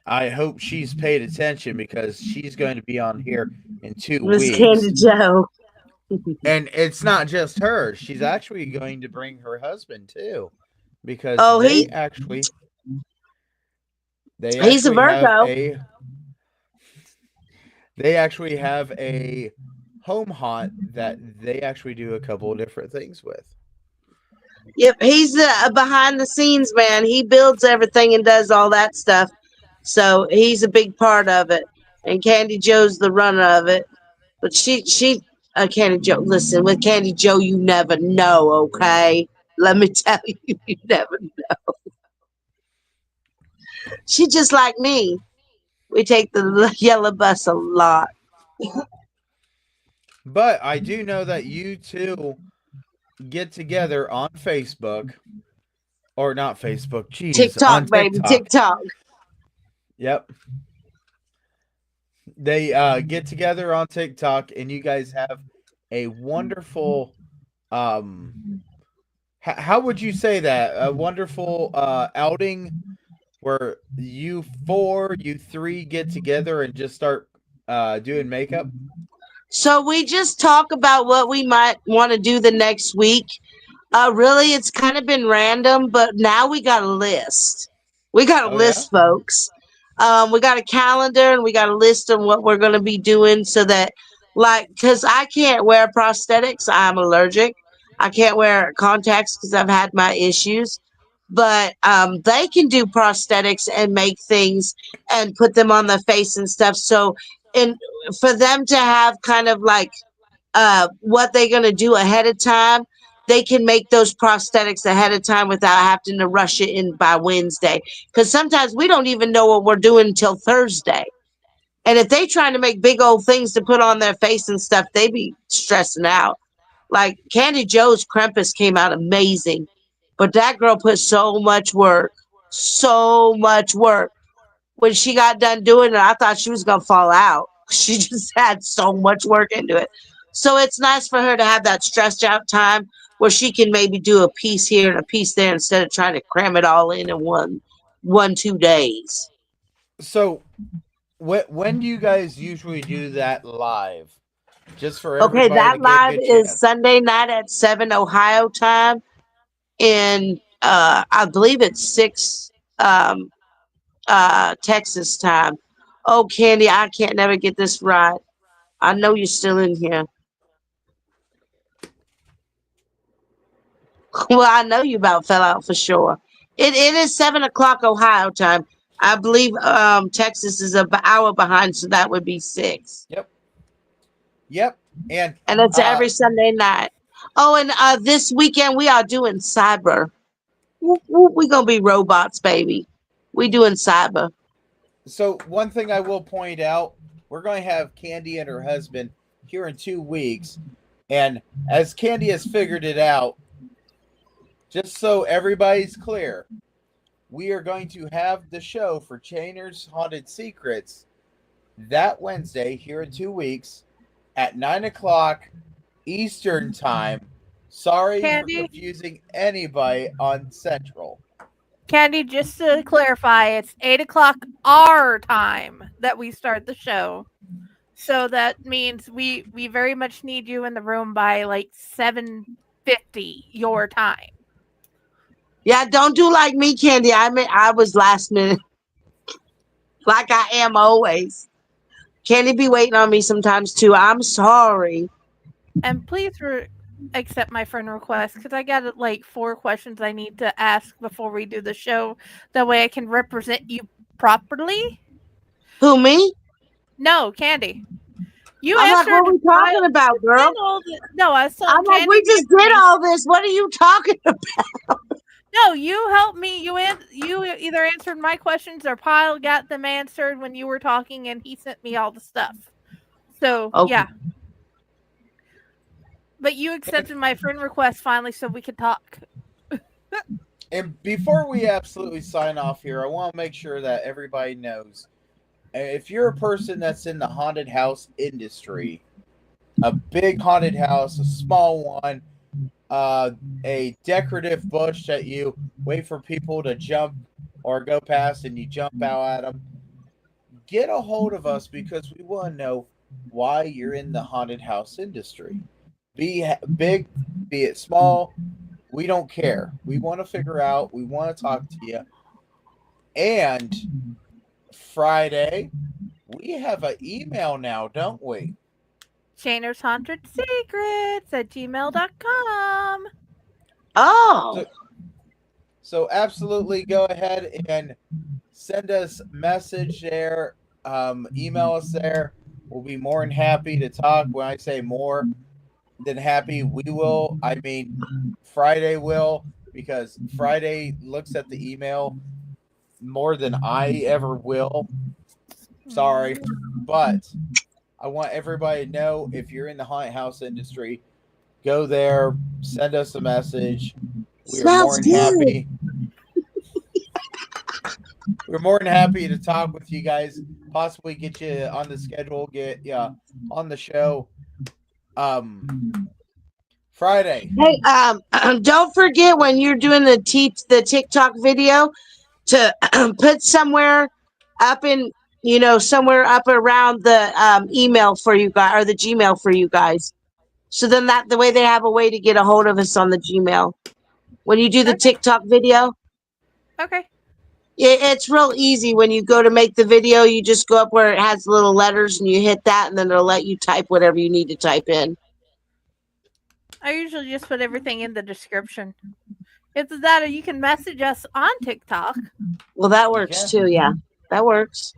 Speaker 2: I hope she's paid attention because she's going to be on here in 2
Speaker 1: Miss
Speaker 2: weeks.
Speaker 1: Candy Joe.
Speaker 2: And it's not just her. She's actually going to bring her husband too, because
Speaker 1: he's a Virgo.
Speaker 2: They actually have a home haunt that they actually do a couple of different things with.
Speaker 1: Yep, he's a behind the scenes man. He builds everything and does all that stuff. So he's a big part of it. And Candy Joe's the runner of it. But Candy Joe, listen, with Candy Joe, you never know, okay? Let me tell you, you never know. She just like me. We take the yellow bus a lot.
Speaker 2: But I do know that you two get together on Facebook. Or not Facebook, jeez.
Speaker 1: TikTok, baby, TikTok.
Speaker 2: Yep. They get together on TikTok, and you guys have a wonderful, how would you say that? A wonderful outing where you three get together and just start doing makeup?
Speaker 1: So we just talk about what we might want to do the next week. Really, it's kind of been random, but now we got a list. We got a list, folks. We got a calendar and we got a list of what we're going to be doing so that, like, because I can't wear prosthetics. I'm allergic. I can't wear contacts because I've had my issues. But they can do prosthetics and make things and put them on their face and stuff. So, for them to have kind of like what they're going to do ahead of time, they can make those prosthetics ahead of time without having to rush it in by Wednesday. Because sometimes we don't even know what we're doing until Thursday. And if they trying to make big old things to put on their face and stuff, they be stressing out. Like Candy Joe's Krampus came out amazing. But that girl put so much work. When she got done doing it, I thought she was going to fall out. She just had so much work into it. So it's nice for her to have that stretched out time where she can maybe do a piece here and a piece there instead of trying to cram it all in 2 days.
Speaker 2: So when do you guys usually do that live? Just for
Speaker 1: Okay,
Speaker 2: everybody
Speaker 1: that
Speaker 2: to get a
Speaker 1: live
Speaker 2: good
Speaker 1: is
Speaker 2: chance.
Speaker 1: Sunday night at 7 Ohio time, and I believe it's 6 Texas time. Oh, Candy, I can't never get this right. I know you're still in here. Well, I know you about fell out for sure. It is 7 o'clock Ohio time. I believe Texas is an hour behind, so that would be 6.
Speaker 2: Yep. And
Speaker 1: it's every Sunday night. Oh, and this weekend we are doing cyber. We're gonna be robots, baby. We doing cyber.
Speaker 2: So one thing I will point out, we're going to have Candy and her husband here in 2 weeks. And as Candy has figured it out, just so everybody's clear, we are going to have the show for Chainer's Haunted Secrets that Wednesday here in 2 weeks at 9 o'clock Eastern Time. Sorry
Speaker 8: Candy?
Speaker 2: for confusing anybody on Central.
Speaker 8: Candy, just to clarify, it's 8 o'clock our time that we start the show. So that means we very much need you in the room by like 7:50 your time.
Speaker 1: Yeah, don't do like me, Candy. I was last minute, like I am always. Candy be waiting on me sometimes too. I'm sorry.
Speaker 8: And please accept my friend request, because I got like 4 questions I need to ask before we do the show. That way I can represent you properly.
Speaker 1: Who, me?
Speaker 8: No, Candy. You
Speaker 1: I'm like,
Speaker 8: answered.
Speaker 1: what are we talking about, girl?
Speaker 8: No, I saw.
Speaker 1: I'm like, we just did all this. What are you talking about?
Speaker 8: No, you helped me. You either answered my questions or Pyle got them answered when you were talking, and he sent me all the stuff. So yeah. But you accepted my friend request finally, so we could talk.
Speaker 2: And before we absolutely sign off here, I want to make sure that everybody knows, if you're a person that's in the haunted house industry, a big haunted house, a small one, a decorative bush that you wait for people to jump or go past and you jump out at them, get a hold of us, because we want to know why you're in the haunted house industry. Be it big, be it small, we don't care. We want to figure out, we want to talk to you. And Friday, we have an email now, don't we?
Speaker 8: Chainer's Haunted Secrets at gmail.com.
Speaker 1: Oh.
Speaker 2: So absolutely go ahead and send us a message there. Email us there. We'll be more than happy to talk. When I say more than happy, we will. I mean, Friday will, because Friday looks at the email more than I ever will. Sorry. But I want everybody to know, if you're in the haunted house industry, go there, send us a message. We are more than happy. We're more than happy to talk with you guys, possibly get you on the schedule, get you on the show. Friday.
Speaker 1: Hey, don't forget when you're doing the TikTok video to put somewhere up in, somewhere up around the email for you guys, or the Gmail for you guys. So then the way they have a way to get a hold of us on the Gmail when you do the TikTok video.
Speaker 8: Okay.
Speaker 1: It's real easy. When you go to make the video, you just go up where it has little letters and you hit that, and then it'll let you type whatever you need to type in.
Speaker 8: I usually just put everything in the description. It's that, or you can message us on TikTok.
Speaker 1: Well, that works too. Yeah, that works.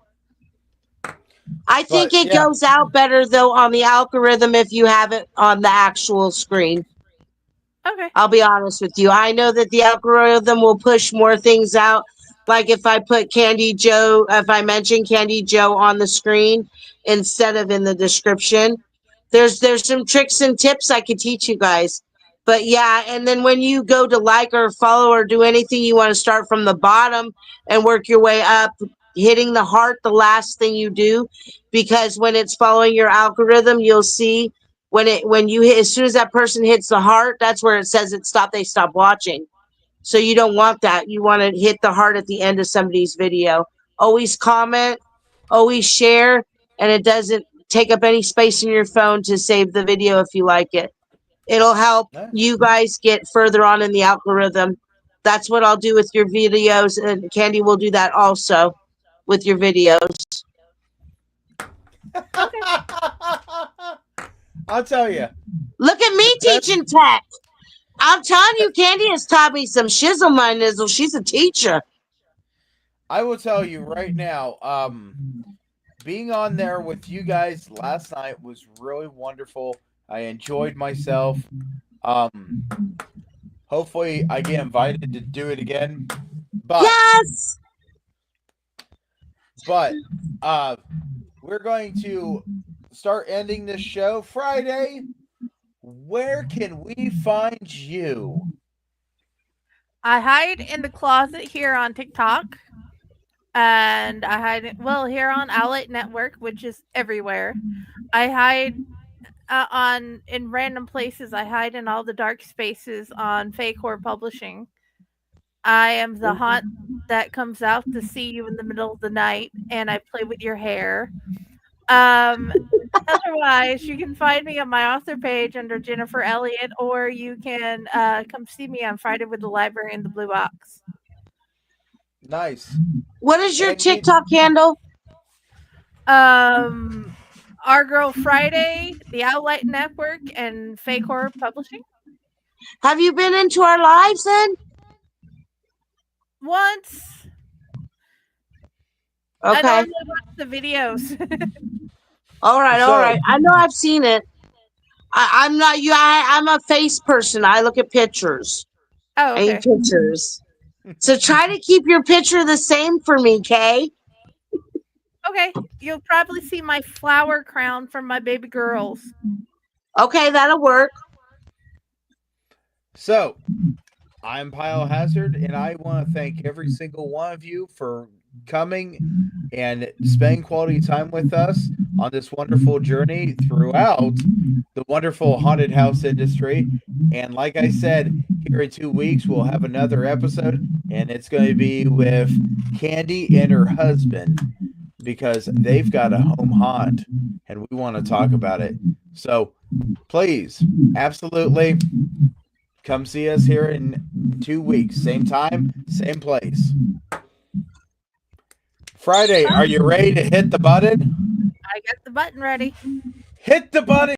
Speaker 1: I think it goes out better though on the algorithm if you have it on the actual screen.
Speaker 8: Okay.
Speaker 1: I'll be honest with you. I know that the algorithm will push more things out. Like if I put Candy Joe, if I mention Candy Joe on the screen instead of in the description, there's some tricks and tips I could teach you guys. But yeah, and then when you go to like or follow or do anything, you want to start from the bottom and work your way up, hitting the heart the last thing you do, because when it's following your algorithm, you'll see when you hit, as soon as that person hits the heart, that's where it says they stop watching. So you don't want that. You want to hit the heart at the end of somebody's video. Always comment, always share, and it doesn't take up any space in your phone to save the video if you like it. It'll help you guys get further on in the algorithm. That's what I'll do with your videos, and Candy will do that also with your videos.
Speaker 2: I'll tell you.
Speaker 1: Look at me teaching tech. I'm telling you, Candy has taught me some shizzle my nizzle. She's a teacher.
Speaker 2: I will tell you right now, being on there with you guys last night was really wonderful. I enjoyed myself. Hopefully I get invited to do it again. But,
Speaker 1: yes!
Speaker 2: But we're going to start ending this show Friday. Where can we find you?
Speaker 8: I hide in the closet here on TikTok. And I hide, here on Outlet Network, which is everywhere. I hide in random places. I hide in all the dark spaces on Fake Horror Publishing. I am the haunt that comes out to see you in the middle of the night, and I play with your hair. Otherwise, you can find me on my author page under Jennifer Elliott, or you can come see me on Friday with the Library in the Blue Box.
Speaker 2: Nice.
Speaker 1: What is your TikTok handle?
Speaker 8: Our Girl Friday, the Outlight Network, and Fake Horror Publishing.
Speaker 1: Have you been into our lives then?
Speaker 8: Once.
Speaker 1: Okay.
Speaker 8: I normally watch the videos.
Speaker 1: All right. I know I've seen it. I'm not you. I'm a face person. I look at pictures.
Speaker 8: Oh, okay.
Speaker 1: Ain't pictures. So try to keep your picture the same for me, Kay.
Speaker 8: Okay, you'll probably see my flower crown from my baby girls.
Speaker 1: Okay, that'll work.
Speaker 2: So, I'm Pyle Hazard, and I want to thank every single one of you for coming and spending quality time with us on this wonderful journey throughout the wonderful haunted house industry. And like I said, here in 2 weeks, we'll have another episode, and it's going to be with Candy and her husband, because they've got a home haunt, and we want to talk about it. So please, absolutely, come see us here in 2 weeks. Same time, same place. Friday, are you ready to hit the button?
Speaker 8: I got the button ready.
Speaker 2: Hit the button!